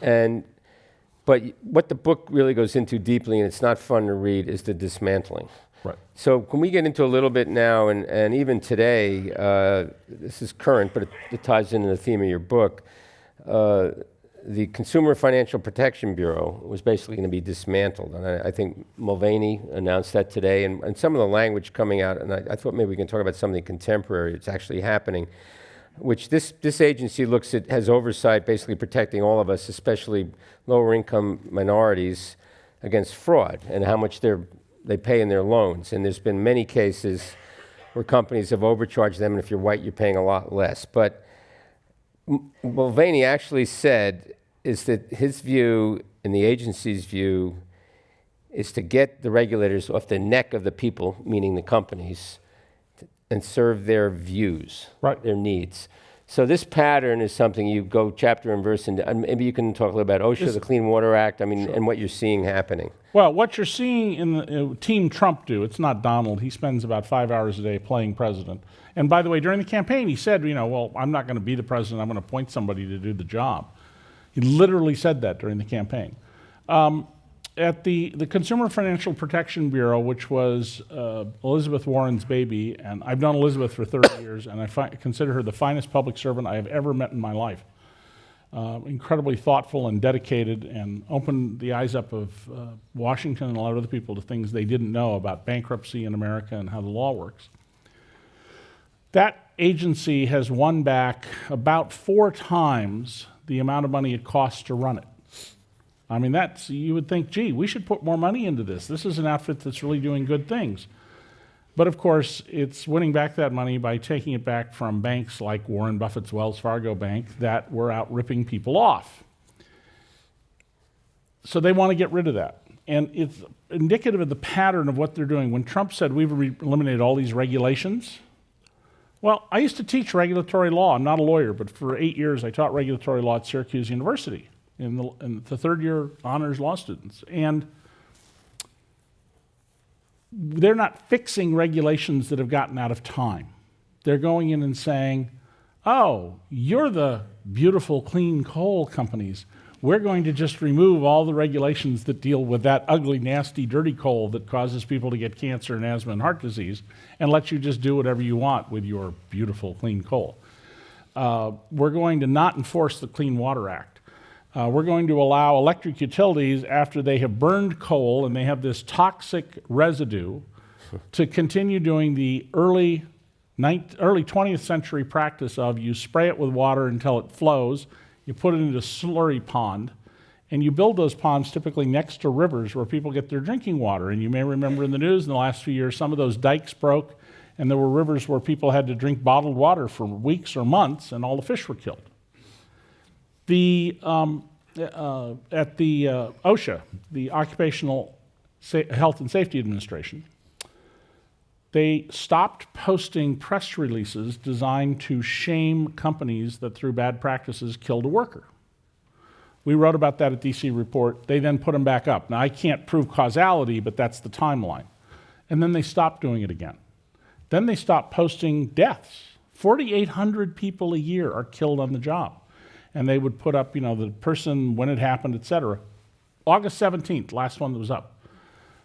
But what the book really goes into deeply, and it's not fun to read, is the dismantling. Right. So can we get into a little bit now, and even today, this is current, but it ties into the theme of your book. The Consumer Financial Protection Bureau was basically going to be dismantled. And I think Mulvaney announced that today, and some of the language coming out, and I thought maybe we can talk about something contemporary that's actually happening, which this agency has oversight basically protecting all of us, especially lower income minorities, against fraud and how much they pay in their loans. And there's been many cases where companies have overcharged them, and if you're white, you're paying a lot less. But Mulvaney actually said is that his view and the agency's view is to get the regulators off the neck of the people, meaning the companies, and serve their views, right, their needs. So this pattern is something you go chapter and verse into. Maybe you can talk a little about OSHA, the Clean Water Act, sure, and what you're seeing happening. Well, what you're seeing in the Team Trump do, it's not Donald. He spends about 5 hours a day playing president. And by the way, during the campaign, he said, well, I'm not going to be the president. I'm going to appoint somebody to do the job. He literally said that during the campaign. At the Consumer Financial Protection Bureau, which was Elizabeth Warren's baby, and I've known Elizabeth for 30 years, and I consider her the finest public servant I have ever met in my life. Incredibly thoughtful and dedicated, and opened the eyes up of Washington and a lot of other people to things they didn't know about bankruptcy in America and how the law works. That agency has won back about 4 times the amount of money it costs to run it. I mean, you would think, gee, we should put more money into this. This is an outfit that's really doing good things. But of course, it's winning back that money by taking it back from banks like Warren Buffett's Wells Fargo Bank that were out ripping people off. So they want to get rid of that. And it's indicative of the pattern of what they're doing. When Trump said we've eliminated all these regulations, well, I used to teach regulatory law. I'm not a lawyer, but for 8 years I taught regulatory law at Syracuse University in the third-year honors law students. And they're not fixing regulations that have gotten out of time. They're going in and saying, oh, you're the beautiful, clean coal companies. We're going to just remove all the regulations that deal with that ugly, nasty, dirty coal that causes people to get cancer and asthma and heart disease and let you just do whatever you want with your beautiful, clean coal. We're going to not enforce the Clean Water Act. We're going to allow electric utilities, after they have burned coal and they have this toxic residue, to continue doing the early 20th century practice of you spray it with water until it flows, you put it into a slurry pond, and you build those ponds typically next to rivers where people get their drinking water. And you may remember in the news in the last few years, some of those dikes broke, and there were rivers where people had to drink bottled water for weeks or months, and all the fish were killed. At the OSHA, the Occupational Health and Safety Administration, they stopped posting press releases designed to shame companies that through bad practices killed a worker. We wrote about that at DC Report. They then put them back up. Now, I can't prove causality, but that's the timeline. And then they stopped doing it again. Then they stopped posting deaths. 4,800 people a year are killed on the job. And they would put up, the person, when it happened, et cetera. August 17th, last one that was up.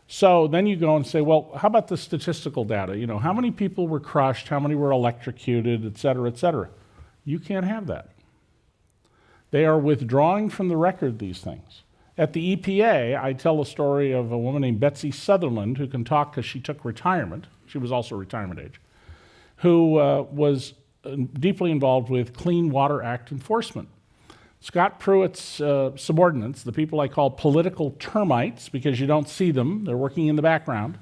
So then you go and say, well, how about the statistical data? How many people were crushed, how many were electrocuted, et cetera, et cetera. You can't have that. They are withdrawing from the record these things. At the EPA, I tell the story of a woman named Betsy Sutherland, who can talk because she took retirement. She was also retirement age, who was deeply involved with Clean Water Act enforcement. Scott Pruitt's subordinates, the people I call political termites, because you don't see them, they're working in the background,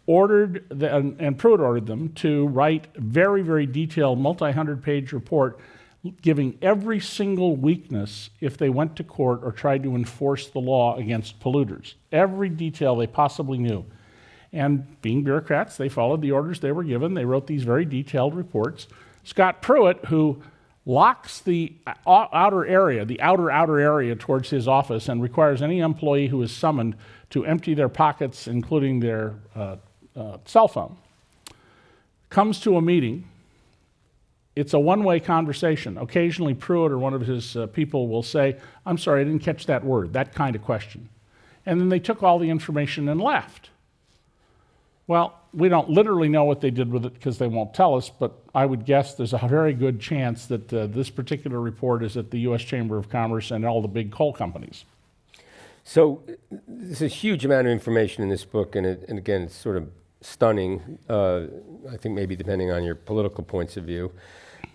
and Pruitt ordered them to write very, very detailed, multi-hundred-page report giving every single weakness if they went to court or tried to enforce the law against polluters. Every detail they possibly knew. And being bureaucrats, they followed the orders they were given. They wrote these very detailed reports. Scott Pruitt, who locks the outer area towards his office and requires any employee who is summoned to empty their pockets, including their cell phone, comes to a meeting. It's a one-way conversation. Occasionally, Pruitt or one of his people will say, I'm sorry, I didn't catch that word, that kind of question. And then they took all the information and left. Well, we don't literally know what they did with it because they won't tell us, but I would guess there's a very good chance that this particular report is at the U.S. Chamber of Commerce and all the big coal companies. So there's a huge amount of information in this book, and again, it's sort of stunning, I think maybe depending on your political points of view.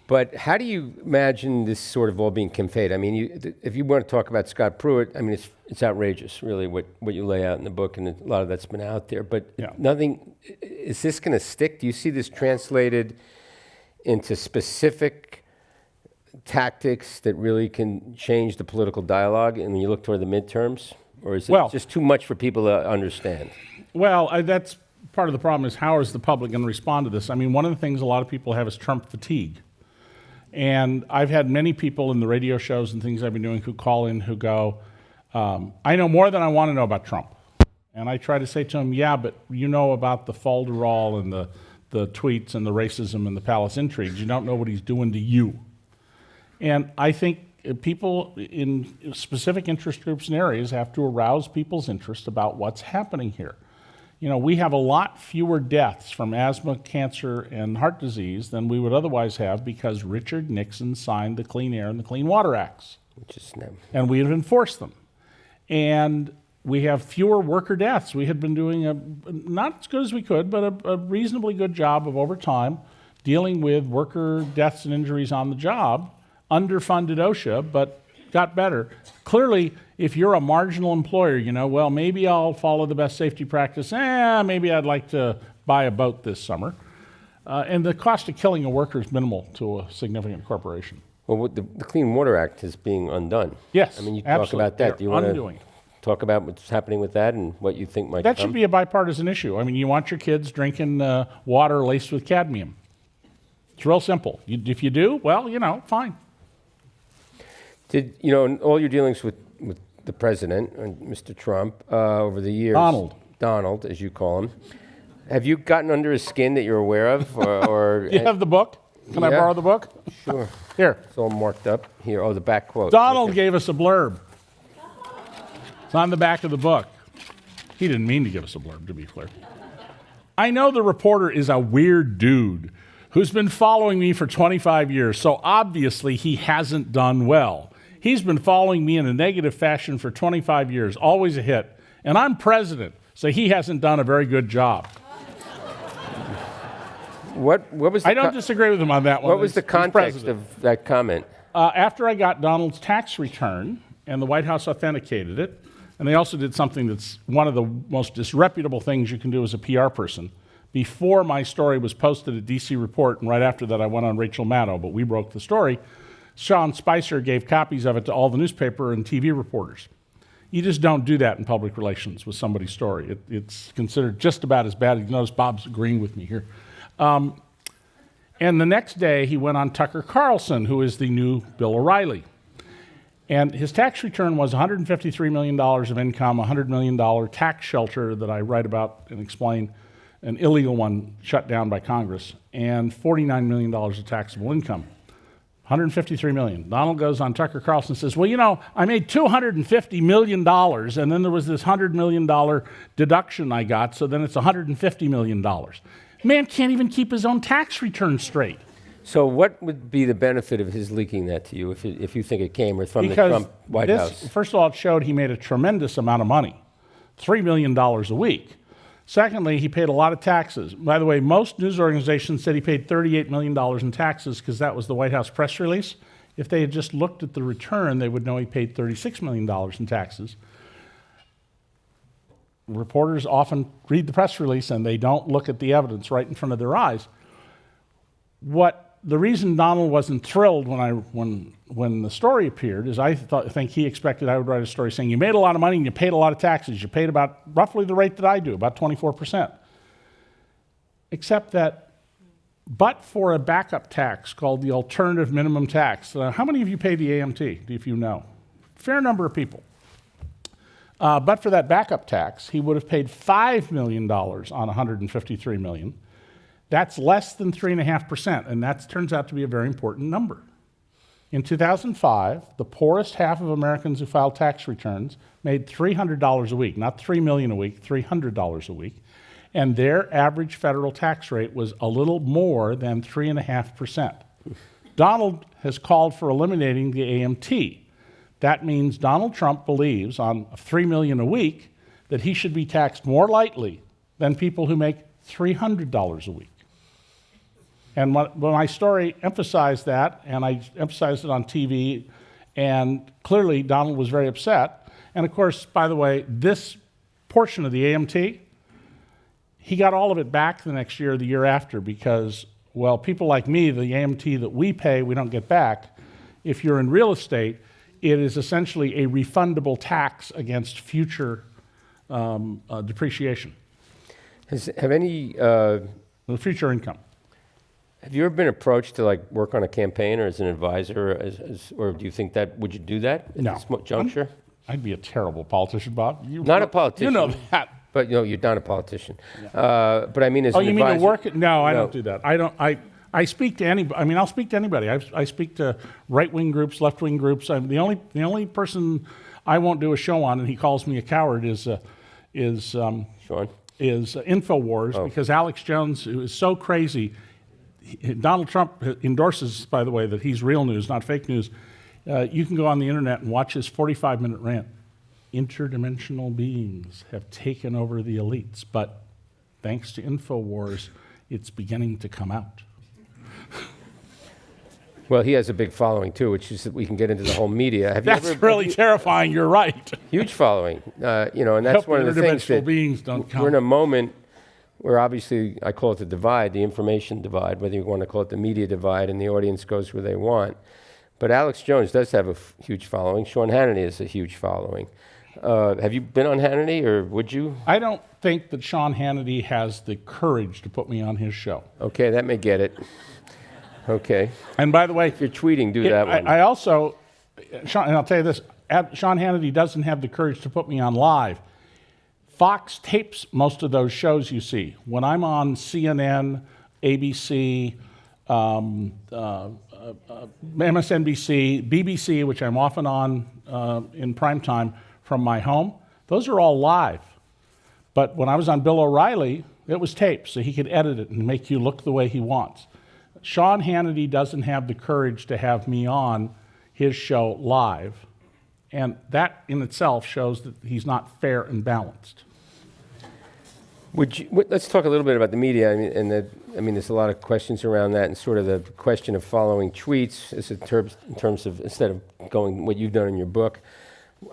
But how do you imagine this sort of all being conveyed? I mean, if you want to talk about Scott Pruitt, I mean, it's outrageous, really, what you lay out in the book, and a lot of that's been out there. But nothing, is this going to stick? Do you see this translated into specific tactics that really can change the political dialogue? And when you look toward the midterms, or is it just too much for people to understand? Well, that's part of the problem is how is the public going to respond to this? I mean, one of the things a lot of people have is Trump fatigue. And I've had many people in the radio shows and things I've been doing who call in who go, I know more than I want to know about Trump. And I try to say to them, yeah, but you know about the falderall and the tweets and the racism and the palace intrigues. You don't know what he's doing to you. And I think people in specific interest groups and areas have to arouse people's interest about what's happening here. We have a lot fewer deaths from asthma, cancer, and heart disease than we would otherwise have because Richard Nixon signed the Clean Air and the Clean Water Acts. And we have enforced them. And we have fewer worker deaths. We had been doing not as good as we could, but a reasonably good job of over time dealing with worker deaths and injuries on the job, underfunded OSHA, but got better. Clearly, if you're a marginal employer, well, maybe I'll follow the best safety practice. Maybe I'd like to buy a boat this summer. And the cost of killing a worker is minimal to a significant corporation. Well, the Clean Water Act is being undone. Yes, I mean, you absolutely. talk about that. They're Do you want undoing to it. talk about what's happening with that and what you think might That come? should be a bipartisan issue. I mean, you want your kids drinking water laced with cadmium. It's real simple. If you do, well, fine. Did in all your dealings with the president and Mr. Trump over the years, Donald, as you call him, have you gotten under his skin that you're aware of, or You have the book? Can I Yeah. borrow the book? Sure, Here. it's all marked up here. Oh, the back quote. Donald Okay. gave us a blurb. It's on the back of the book. He didn't mean to give us a blurb, to be clear. I know the reporter is a weird dude who's been following me for 25 years, so obviously he hasn't done well. He's been following me in a negative fashion for 25 years, always a hit. And I'm president, so he hasn't done a very good job. What was? I don't disagree with him on that one. What was the He's context president. of that comment? After I got Donald's tax return, and the White House authenticated it, and they also did something that's one of the most disreputable things you can do as a PR person. Before my story was posted at DC Report, and right after that I went on Rachel Maddow, but we broke the story, Sean Spicer gave copies of it to all the newspaper and TV reporters. You just don't do that in public relations with somebody's story. It's considered just about as bad. You notice Bob's agreeing with me here. And the next day, he went on Tucker Carlson, who is the new Bill O'Reilly. And his tax return was $153 million of income, $100 million tax shelter that I write about and explain, an illegal one shut down by Congress, and $49 million of taxable income. $153 million. Donald goes on Tucker Carlson and says, well, I made $250 million, and then there was this $100 million deduction I got, so then it's $150 million. Man can't even keep his own tax return straight. So, what would be the benefit of his leaking that to you, if you think it came from the Trump White House? First of all, it showed he made a tremendous amount of money, $3 million a week. Secondly, he paid a lot of taxes. By the way, most news organizations said he paid $38 million in taxes because that was the White House press release. If they had just looked at the return, they would know he paid $36 million in taxes. Reporters often read the press release and they don't look at the evidence right in front of their eyes. The reason Donald wasn't thrilled when the story appeared is I think he expected I would write a story saying you made a lot of money and you paid a lot of taxes. You paid about roughly the rate that I do, about 24%. Except that, but for a backup tax called the alternative minimum tax. How many of you pay the AMT, if you know? Fair number of people. But for that backup tax, he would have paid $5 million on $153 million. That's less than 3.5%, and that turns out to be a very important number. In 2005, the poorest half of Americans who filed tax returns made $300 a week, not $3 million a week, $300 a week, and their average federal tax rate was a little more than 3.5%. Donald has called for eliminating the AMT. That means Donald Trump believes on $3 million a week that he should be taxed more lightly than people who make $300 a week. And when my story emphasized that, and I emphasized it on TV, and clearly Donald was very upset. And of course, by the way, this portion of the AMT, he got all of it back the next year or the year after because, well, people like me, the AMT that we pay, we don't get back. If you're in real estate, it is essentially a refundable tax against future depreciation. Have any Future income. Have you ever been approached to work on a campaign or as an advisor, or do you think would you do that at No. this juncture? I'd be a terrible politician, Bob. Not a politician. You know that. But you're not a politician. But I mean, as Oh, an you mean advisor. to work? No, I don't do that. I speak to anybody. I mean, I'll speak to anybody. I speak to right-wing groups, left-wing groups. The only person I won't do a show on, and he calls me a coward, is Sean? InfoWars, because Alex Jones, who is so crazy, Donald Trump endorses, by the way, that he's real news, not fake news. You can go on the internet and watch his 45-minute rant. Interdimensional beings have taken over the elites, but thanks to InfoWars, it's beginning to come out. Well, he has a big following too, which is that we can get into the whole media. Have you That's ever really terrifying. You're right. huge following? And that's Hope one of the things interdimensional that beings don't we're in come. a moment where obviously I call it the divide, the information divide, whether you want to call it the media divide, and the audience goes where they want. But Alex Jones does have a huge following. Sean Hannity has a huge following. Have you been on Hannity, or would you? I don't think that Sean Hannity has the courage to put me on his show. Okay, that may get it. Okay. And by the way, If you're tweeting, do that one. I also, Sean, and I'll tell you this, Sean Hannity doesn't have the courage to put me on live. Fox tapes most of those shows you see. When I'm on CNN, ABC, MSNBC, BBC, which I'm often on in prime time from my home, those are all live. But when I was on Bill O'Reilly, it was taped, so he could edit it and make you look the way he wants. Sean Hannity doesn't have the courage to have me on his show live, and that in itself shows that he's not fair and balanced. Let's talk a little bit about the media. I mean, there's a lot of questions around that, and sort of the question of following tweets is in terms of, instead of going what you've done in your book.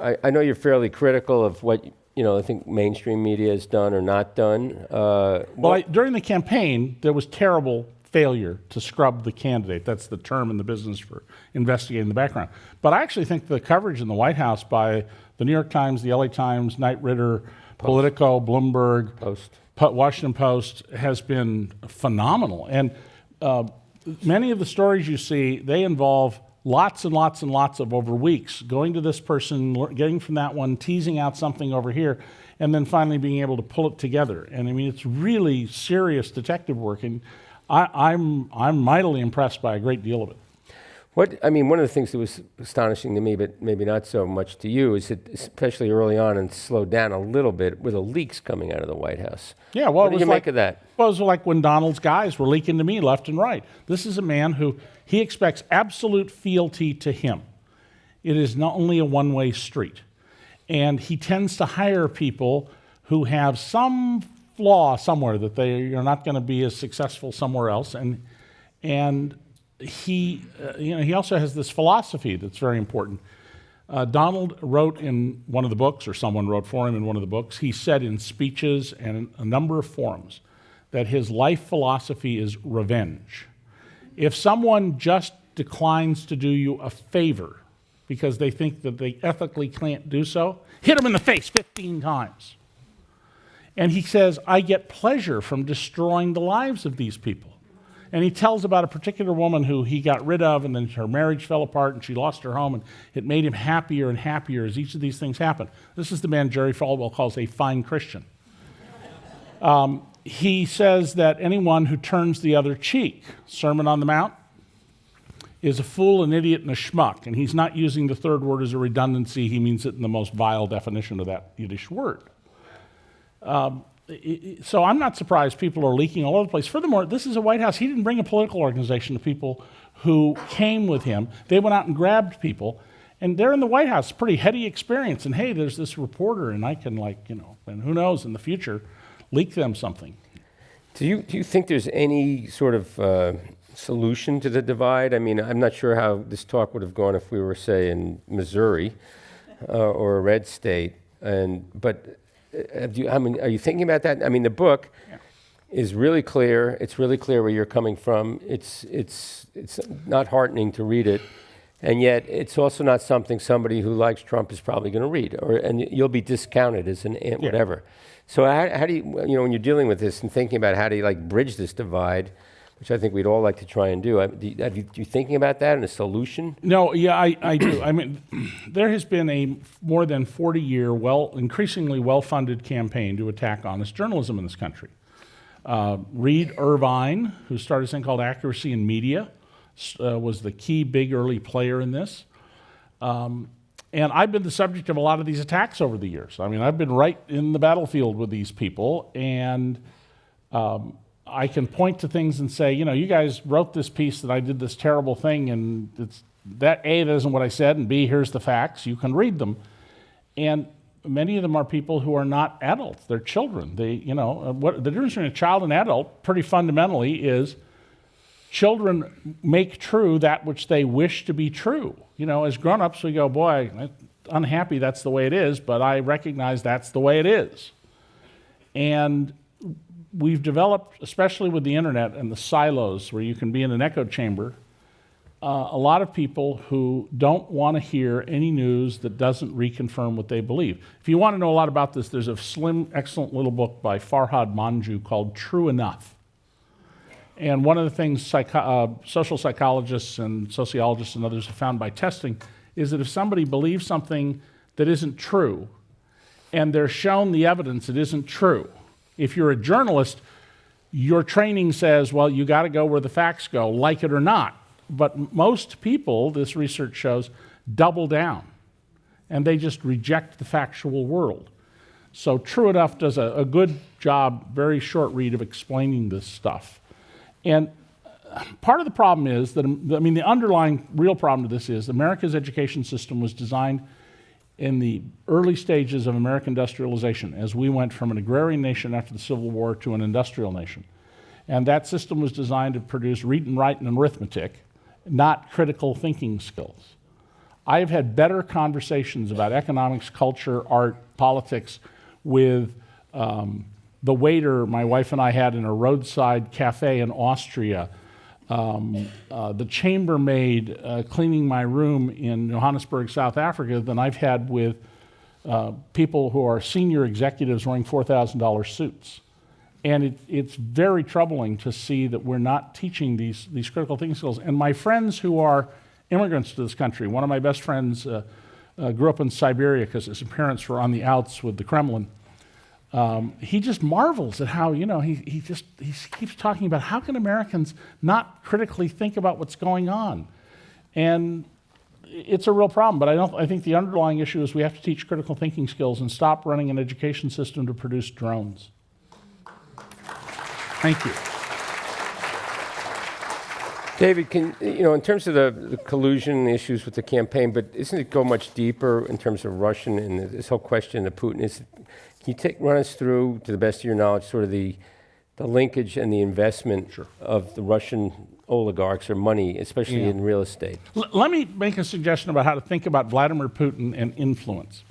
I know you're fairly critical of what I think mainstream media has done or not done. During the campaign, there was terrible failure to scrub the candidate. That's the term in the business for investigating the background. But I actually think the coverage in the White House by the New York Times, the LA Times, Knight Ridder, Politico, Bloomberg, Washington Post has been phenomenal. And many of the stories you see, they involve lots and lots and lots of, over weeks, going to this person, getting from that one, teasing out something over here, and then finally being able to pull it together. And I mean, it's really serious detective work, and I'm mightily impressed by a great deal of it. One of the things that was astonishing to me, but maybe not so much to you, is that especially early on and slowed down a little bit, were the leaks coming out of the White House. Yeah, well, what do you make of that? Well, it was like when Donald's guys were leaking to me left and right. This is a man who, he expects absolute fealty to him. It is not only a one-way street. And he tends to hire people who have some flaw somewhere, that they are not going to be as successful somewhere else. And he also has this philosophy that's very important. Donald wrote in one of the books, or someone wrote for him in one of the books, he said in speeches and in a number of forums that his life philosophy is revenge. If someone just declines to do you a favor because they think that they ethically can't do so, hit them in the face 15 times. And he says, I get pleasure from destroying the lives of these people. And he tells about a particular woman who he got rid of, and then her marriage fell apart, and she lost her home, and it made him happier and happier as each of these things happened. This is the man Jerry Falwell calls a fine Christian. He says that anyone who turns the other cheek, Sermon on the Mount, is a fool, an idiot, and a schmuck. And he's not using the third word as a redundancy. He means it in the most vile definition of that Yiddish word. So I'm not surprised people are leaking all over the place. Furthermore, this is a White House. He didn't bring a political organization of people who came with him. They went out and grabbed people. And they're in the White House. It's a pretty heady experience. And hey, there's this reporter, and I can and who knows, in the future, leak them something. Do you think there's any sort of solution to the divide? I mean, I'm not sure how this talk would have gone if we were, say, in Missouri or a red state. But are you thinking about that? I mean, the book is really clear. It's really clear where you're coming from. It's not heartening to read it, and yet it's also not something somebody who likes Trump is probably going to read, and you'll be discounted as an whatever. So how do you, when you're dealing with this and thinking about how do you bridge this divide, which I think we'd all like to try and do. Are you thinking about that and a solution? No, yeah, I do. I mean, there has been a more than 40-year, increasingly well-funded campaign to attack honest journalism in this country. Reed Irvine, who started this thing called Accuracy in Media, was the key big early player in this. And I've been the subject of a lot of these attacks over the years. I mean, I've been right in the battlefield with these people, and I can point to things and say, you guys wrote this piece that I did this terrible thing, and that isn't what I said, and B, here's the facts. You can read them. And many of them are people who are not adults. They're children. What the difference between a child and adult, pretty fundamentally, is children make true that which they wish to be true. You know, as grown-ups, we go, boy, I'm unhappy that's the way it is, but I recognize that's the way it is. And we've developed, especially with the internet and the silos where you can be in an echo chamber, a lot of people who don't want to hear any news that doesn't reconfirm what they believe. If you want to know a lot about this, there's a slim, excellent little book by Farhad Manjoo called True Enough. And one of the things social psychologists and sociologists and others have found by testing is that if somebody believes something that isn't true, and they're shown the evidence it isn't true, if you're a journalist, your training says, well, you got to go where the facts go, like it or not. But most people, this research shows, double down, and they just reject the factual world. So True Enough does a good job, very short read, of explaining this stuff. And part of the problem is that, I mean, the underlying real problem to this is America's education system was designed in the early stages of American industrialization, as we went from an agrarian nation after the Civil War to an industrial nation. And that system was designed to produce read and write and arithmetic, not critical thinking skills. I've had better conversations about economics, culture, art, politics with the waiter my wife and I had in a roadside cafe in Austria, the chambermaid cleaning my room in Johannesburg, South Africa, than I've had with people who are senior executives wearing $4,000 suits. And it's very troubling to see that we're not teaching these critical thinking skills. And my friends who are immigrants to this country, one of my best friends grew up in Siberia because his parents were on the outs with the Kremlin. He just marvels at how, you know, he keeps talking about how can Americans not critically think about what's going on? And it's a real problem, but I think the underlying issue is we have to teach critical thinking skills and stop running an education system to produce drones. Thank you. David, in terms of the collusion issues with the campaign, but isn't it go much deeper in terms of Russian and this whole question of Putin? Can you run us through, to the best of your knowledge, sort of the linkage and the investment of the Russian oligarchs or money, especially in real estate? Let me make a suggestion about how to think about Vladimir Putin and influence.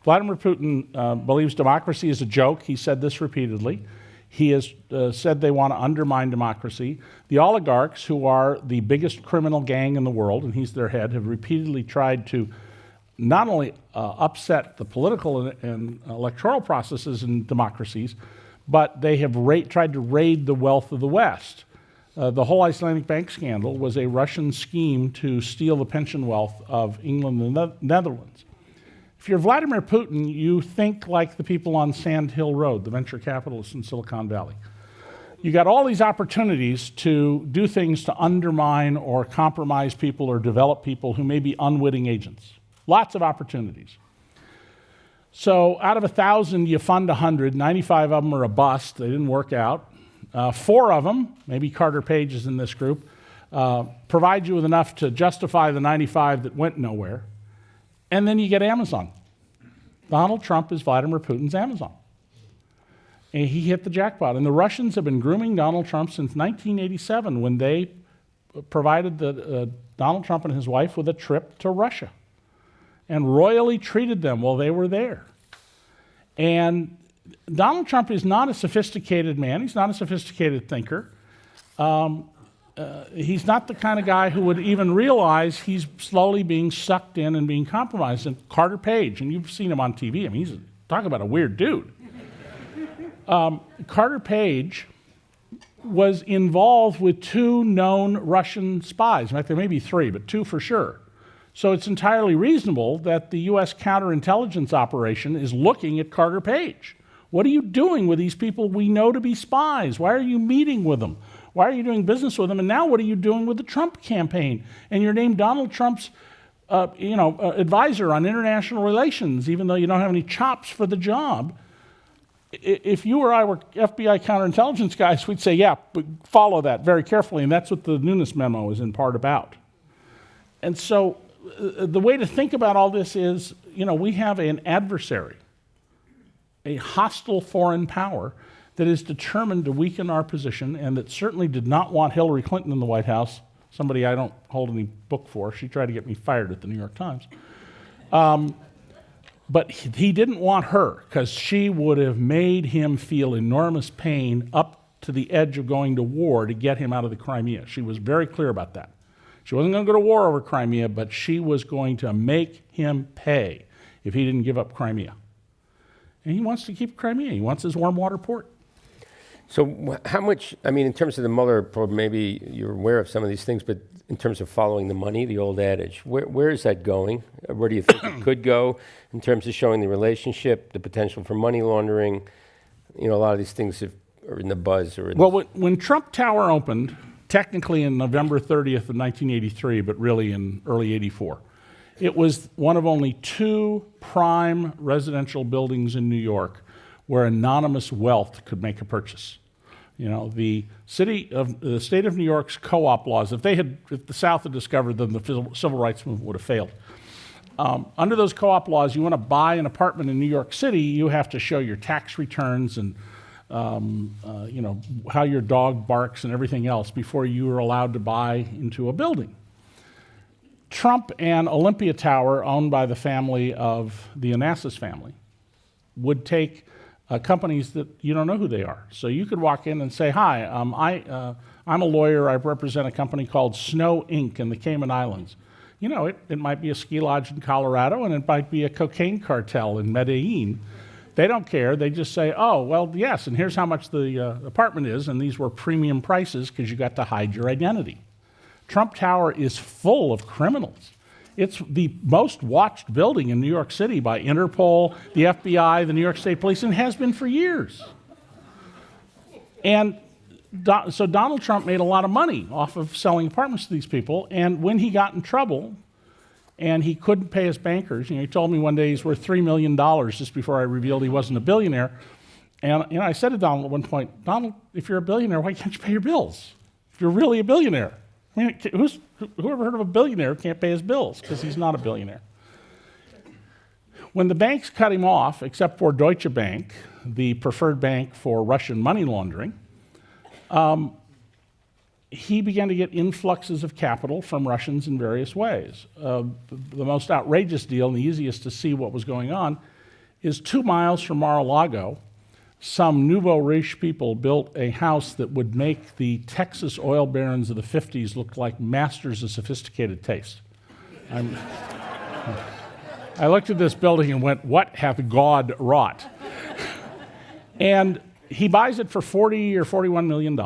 Vladimir Putin believes democracy is a joke. He said this repeatedly. He has said they want to undermine democracy. The oligarchs, who are the biggest criminal gang in the world, and he's their head, have repeatedly tried to not only upset the political and electoral processes in democracies, but they have tried to raid the wealth of the West. The whole Icelandic bank scandal was a Russian scheme to steal the pension wealth of England and the Netherlands. If you're Vladimir Putin, you think like the people on Sand Hill Road, the venture capitalists in Silicon Valley. You got all these opportunities to do things to undermine or compromise people or develop people who may be unwitting agents. Lots of opportunities. So out of 1,000, you fund 100, 95 of them are a bust, they didn't work out. 4 of them, maybe Carter Page is in this group, provide you with enough to justify the 95 that went nowhere. And then you get Amazon. Donald Trump is Vladimir Putin's Amazon. And he hit the jackpot. And the Russians have been grooming Donald Trump since 1987 when they provided Donald Trump and his wife with a trip to Russia and royally treated them while they were there. And Donald Trump is not a sophisticated man. He's not a sophisticated thinker. He's not the kind of guy who would even realize he's slowly being sucked in and being compromised. And Carter Page, and you've seen him on TV. I mean, talk about a weird dude. Carter Page was involved with 2 known Russian spies. In fact, there may be 3, but 2 for sure. So it's entirely reasonable that the U.S. counterintelligence operation is looking at Carter Page. What are you doing with these people we know to be spies? Why are you meeting with them? Why are you doing business with them? And now what are you doing with the Trump campaign? And you're named Donald Trump's advisor on international relations, even though you don't have any chops for the job. If you or I were FBI counterintelligence guys, we'd say, yeah, but follow that very carefully. And that's what the Nunes memo is in part about. And so the way to think about all this is, we have an adversary, a hostile foreign power that is determined to weaken our position and that certainly did not want Hillary Clinton in the White House, somebody I don't hold any book for. She tried to get me fired at the New York Times. But he didn't want her because she would have made him feel enormous pain up to the edge of going to war to get him out of the Crimea. She was very clear about that. She wasn't going to go to war over Crimea, but she was going to make him pay if he didn't give up Crimea. And he wants to keep Crimea. He wants his warm water port. So how much, I mean, in terms of the Mueller probe, maybe you're aware of some of these things, but in terms of following the money, the old adage, where is that going? Where do you think it could go in terms of showing the relationship, the potential for money laundering? You know, a lot of these things are in the buzz. Well, when Trump Tower opened, technically in November 30th of 1983, but really in early 84, it was one of only 2 prime residential buildings in New York where anonymous wealth could make a purchase. You know, the state of New York's co-op laws, if the South had discovered them, the civil rights movement would have failed. Under those co-op laws, you want to buy an apartment in New York City, you have to show your tax returns and you know, how your dog barks and everything else before you are allowed to buy into a building. Trump and Olympia Tower, owned by the family of the Onassis family, would take companies that you don't know who they are. So you could walk in and say, hi, I'm a lawyer. I represent a company called Snow Inc. in the Cayman Islands. You know, it might be a ski lodge in Colorado, and it might be a cocaine cartel in Medellin. They don't care. They just say, oh, well, yes, and here's how much the apartment is, and these were premium prices because you got to hide your identity. Trump Tower is full of criminals. It's the most watched building in New York City by Interpol, the FBI, the New York State Police, and has been for years. And so Donald Trump made a lot of money off of selling apartments to these people, and when he got in trouble and he couldn't pay his bankers, you know, he told me one day he's worth $3 million just before I revealed he wasn't a billionaire. And you know, I said to Donald at one point, Donald, if you're a billionaire, why can't you pay your bills? If you're really a billionaire. I mean, who ever heard of a billionaire who can't pay his bills? Because he's not a billionaire. When the banks cut him off, except for Deutsche Bank, the preferred bank for Russian money laundering, he began to get influxes of capital from Russians in various ways. The most outrageous deal, and the easiest to see what was going on, is 2 miles from Mar-a-Lago, some nouveau riche people built a house that would make the Texas oil barons of the 50s look like masters of sophisticated taste. I looked at this building and went, what hath God wrought? And he buys it for $40 or $41 million.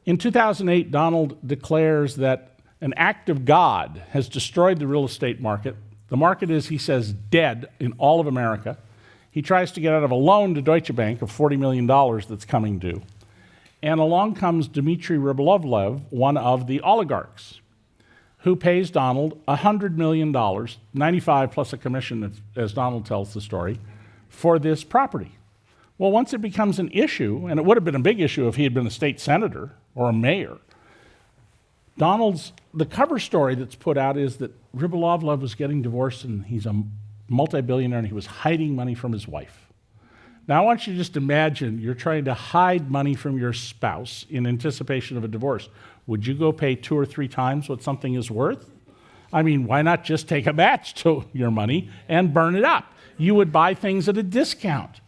In 2008, Donald declares that an act of God has destroyed the real estate market. The market is, he says, dead in all of America. He tries to get out of a loan to Deutsche Bank of $40 million that's coming due. And along comes Dmitry Rybolovlev, one of the oligarchs, who pays Donald $100 million, 95 plus a commission, as Donald tells the story, for this property. Well, once it becomes an issue, and it would have been a big issue if he had been a state senator or a mayor, the cover story that's put out is that Rybolovlev was getting divorced and he's a multi-billionaire and he was hiding money from his wife. Now I want you to just imagine you're trying to hide money from your spouse in anticipation of a divorce. Would you go pay 2 or 3 times what something is worth? I mean, why not just take a match to your money and burn it up? You would buy things at a discount.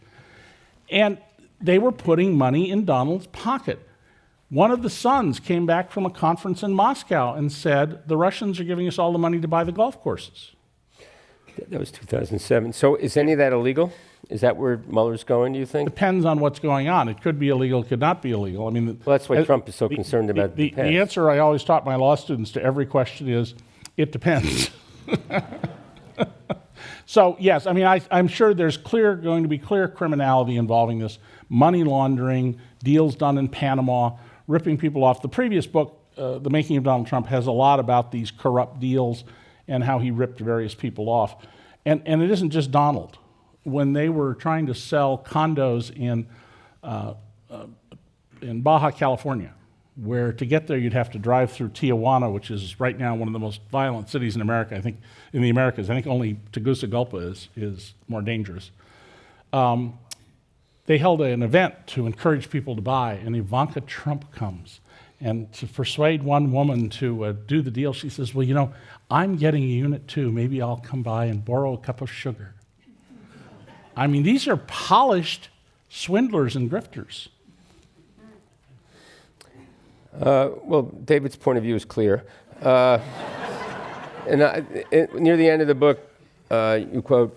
And they were putting money in Donald's pocket. One of the sons came back from a conference in Moscow and said, the Russians are giving us all the money to buy the golf courses. That was 2007. So is any of that illegal? Is that where Mueller's going, do you think? Depends on what's going on. It could be illegal, it could not be illegal. I mean, well, that's why Trump is so concerned about the answer I always taught my law students to every question is, it depends. So, yes, I mean, I'm sure there's going to be clear criminality involving this, money laundering, deals done in Panama, ripping people off. The previous book, The Making of Donald Trump, has a lot about these corrupt deals and how he ripped various people off. And it isn't just Donald. When they were trying to sell condos in Baja California, where to get there you'd have to drive through Tijuana, which is right now one of the most violent cities in America, I think, in the Americas. I think only Tegucigalpa is more dangerous. they held an event to encourage people to buy, and Ivanka Trump comes. And to persuade one woman to do the deal, she says, well, you know, I'm getting a unit too. Maybe I'll come by and borrow a cup of sugar. I mean, these are polished swindlers and grifters. Well, David's point of view is clear. And near the end of the book, you quote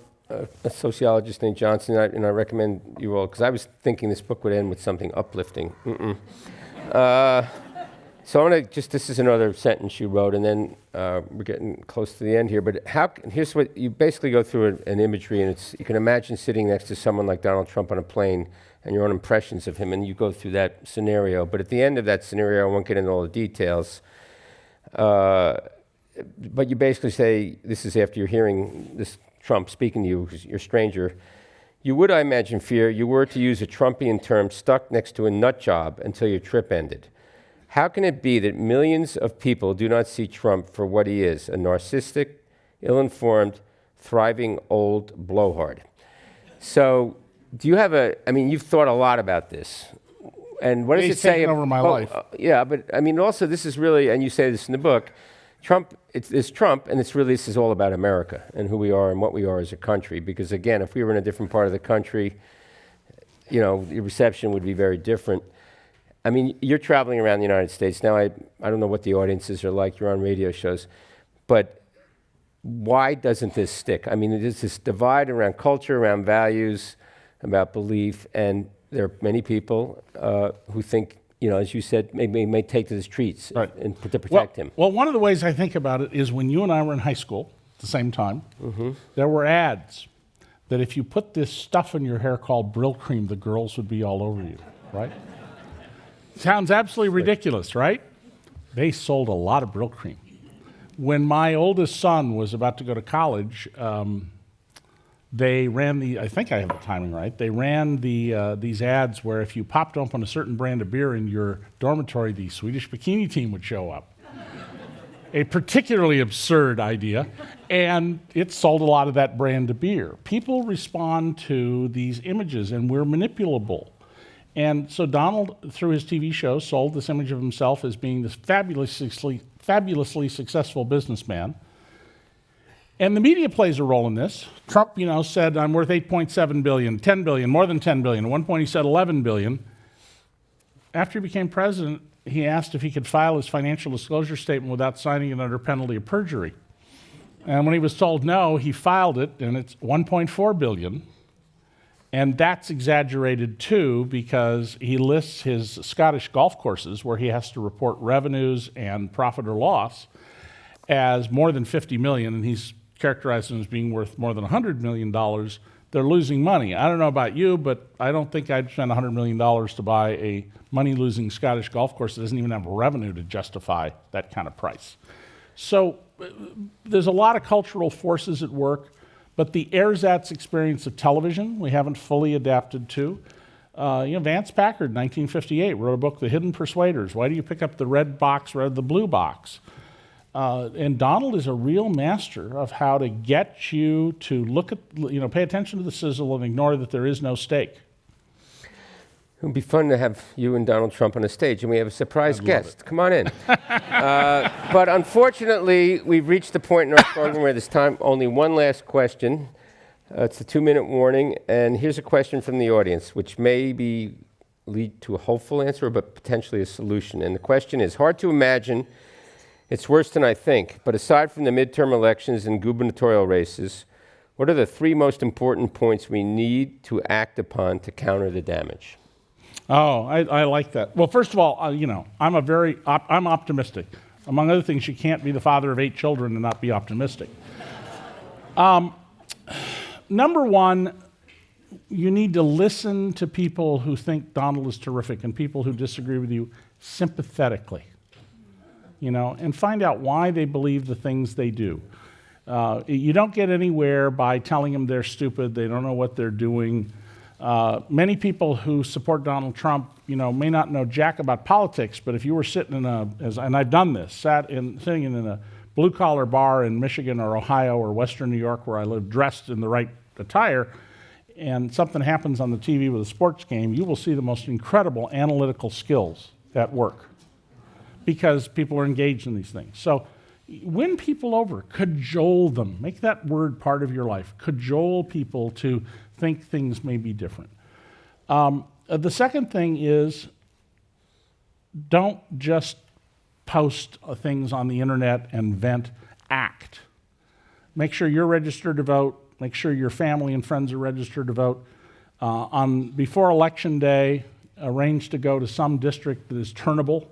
a sociologist named Johnson, and I recommend you all, because I was thinking this book would end with something uplifting. So I want to this is another sentence you wrote, and then we're getting close to the end here, but here's what, you basically go through an imagery, and you can imagine sitting next to someone like Donald Trump on a plane, and your own impressions of him, and you go through that scenario. But at the end of that scenario, I won't get into all the details, but you basically say, this is after you're hearing this Trump speaking to you, you're a stranger, you would, I imagine, fear you were to use a Trumpian term, stuck next to a nut job until your trip ended. How can it be that millions of people do not see Trump for what he is, a narcissistic, ill-informed, thriving old blowhard? So do you have you've thought a lot about this. And what does it say? Over my life. Yeah, but I mean, also this is really, and you say this in the book, Trump, it's Trump, and this is all about America and who we are and what we are as a country. Because again, if we were in a different part of the country, the reception would be very different. I mean, you're traveling around the United States. Now, I don't know what the audiences are like. You're on radio shows. But why doesn't this stick? I mean, there's this divide around culture, around values, about belief, and there are many people who think, as you said, may take to the streets and to protect him. Well, one of the ways I think about it is when you and I were in high school at the same time, there were ads that if you put this stuff in your hair called Brill Cream, the girls would be all over you, right? Sounds absolutely ridiculous, right? They sold a lot of Brill Cream. When my oldest son was about to go to college, they ran I think I have the timing right, they ran these ads where if you popped open a certain brand of beer in your dormitory, the Swedish bikini team would show up. A particularly absurd idea, and it sold a lot of that brand of beer. People respond to these images, and we're manipulable. And so Donald, through his TV show, sold this image of himself as being this fabulously successful businessman. And the media plays a role in this. Trump, said, I'm worth $8.7 billion, $10 billion, more than $10 billion. At one point he said $11 billion. After he became president, he asked if he could file his financial disclosure statement without signing it under penalty of perjury. And when he was told no, he filed it, and it's $1.4 billion. And that's exaggerated too, because he lists his Scottish golf courses where he has to report revenues and profit or loss as more than $50 million, and he's characterized them as being worth more than $100 million. They're losing money. I don't know about you, but I don't think I'd spend $100 million to buy a money-losing Scottish golf course that doesn't even have revenue to justify that kind of price. So there's a lot of cultural forces at work. But the ersatz experience of television, we haven't fully adapted to. Vance Packard, 1958, wrote a book, The Hidden Persuaders. Why do you pick up the red box rather than the blue box? And Donald is a real master of how to get you to look at, pay attention to the sizzle and ignore that there is no steak. It would be fun to have you and Donald Trump on a stage, and we have a surprise guest. Come on in. But unfortunately, we've reached the point in our program where there's time only one last question. It's a 2-minute warning, and here's a question from the audience, which may lead to a hopeful answer, but potentially a solution. And the question is, hard to imagine, it's worse than I think, but aside from the midterm elections and gubernatorial races, what are the 3 most important points we need to act upon to counter the damage? Oh, I like that. Well, first of all, I'm optimistic. Among other things, you can't be the father of 8 children and not be optimistic. Number one, you need to listen to people who think Donald is terrific and people who disagree with you sympathetically, and find out why they believe the things they do. You don't get anywhere by telling them they're stupid, they don't know what they're doing. Many people who support Donald Trump, may not know jack about politics, but if you were sitting and I've done this, sitting in a blue-collar bar in Michigan or Ohio or Western New York where I live, dressed in the right attire, and something happens on the TV with a sports game, you will see the most incredible analytical skills at work because people are engaged in these things. So win people over, cajole them, make that word part of your life, cajole people to think things may be different. The second thing is don't just post things on the internet and vent, act. Make sure you're registered to vote. Make sure your family and friends are registered to vote. Before Election Day, arrange to go to some district that is turnable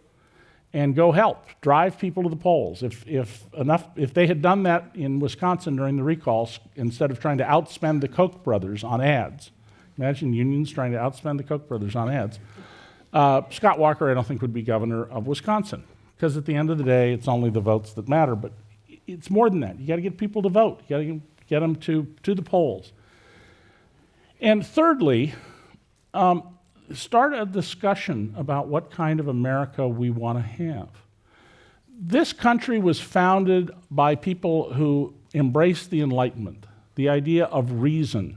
and go help. Drive people to the polls. If they had done that in Wisconsin during the recalls, instead of trying to outspend the Koch brothers on ads, imagine unions trying to outspend the Koch brothers on ads, Scott Walker, I don't think, would be governor of Wisconsin, because at the end of the day, it's only the votes that matter. But it's more than that. You got to get people to vote. You got to get them to the polls. And thirdly, start a discussion about what kind of America we want to have. This country was founded by people who embraced the Enlightenment, the idea of reason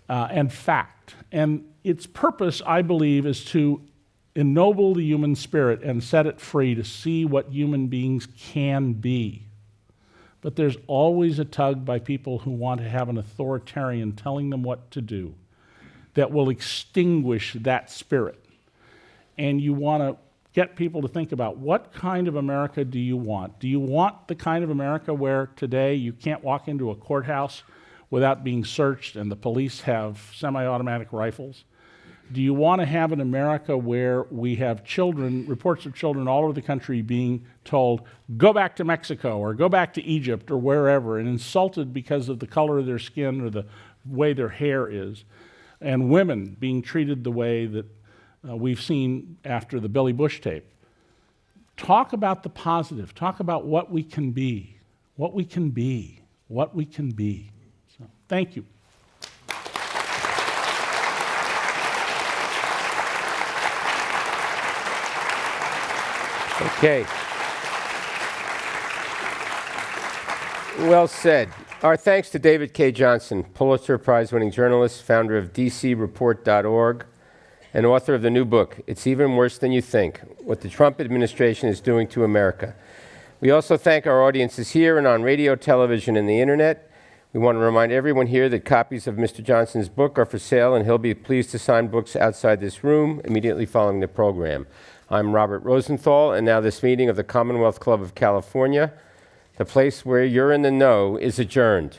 and fact. And its purpose, I believe, is to ennoble the human spirit and set it free to see what human beings can be. But there's always a tug by people who want to have an authoritarian telling them what to do that will extinguish that spirit. And you want to get people to think about what kind of America do you want? Do you want the kind of America where today you can't walk into a courthouse without being searched and the police have semi-automatic rifles? Do you want to have an America where we have children, reports of children all over the country being told, go back to Mexico or go back to Egypt or wherever, and insulted because of the color of their skin or the way their hair is, and women being treated the way that we've seen after the Billy Bush tape? Talk about the positive. Talk about what we can be, what we can be, what we can be. So, thank you. Okay. Well said. Our thanks to David K. Johnson, Pulitzer Prize-winning journalist, founder of DCReport.org, and author of the new book, It's Even Worse Than You Think, What the Trump Administration is Doing to America. We also thank our audiences here and on radio, television, and the internet. We want to remind everyone here that copies of Mr. Johnson's book are for sale, and he'll be pleased to sign books outside this room immediately following the program. I'm Robert Rosenthal, and now this meeting of the Commonwealth Club of California, the place where you're in the know, is adjourned.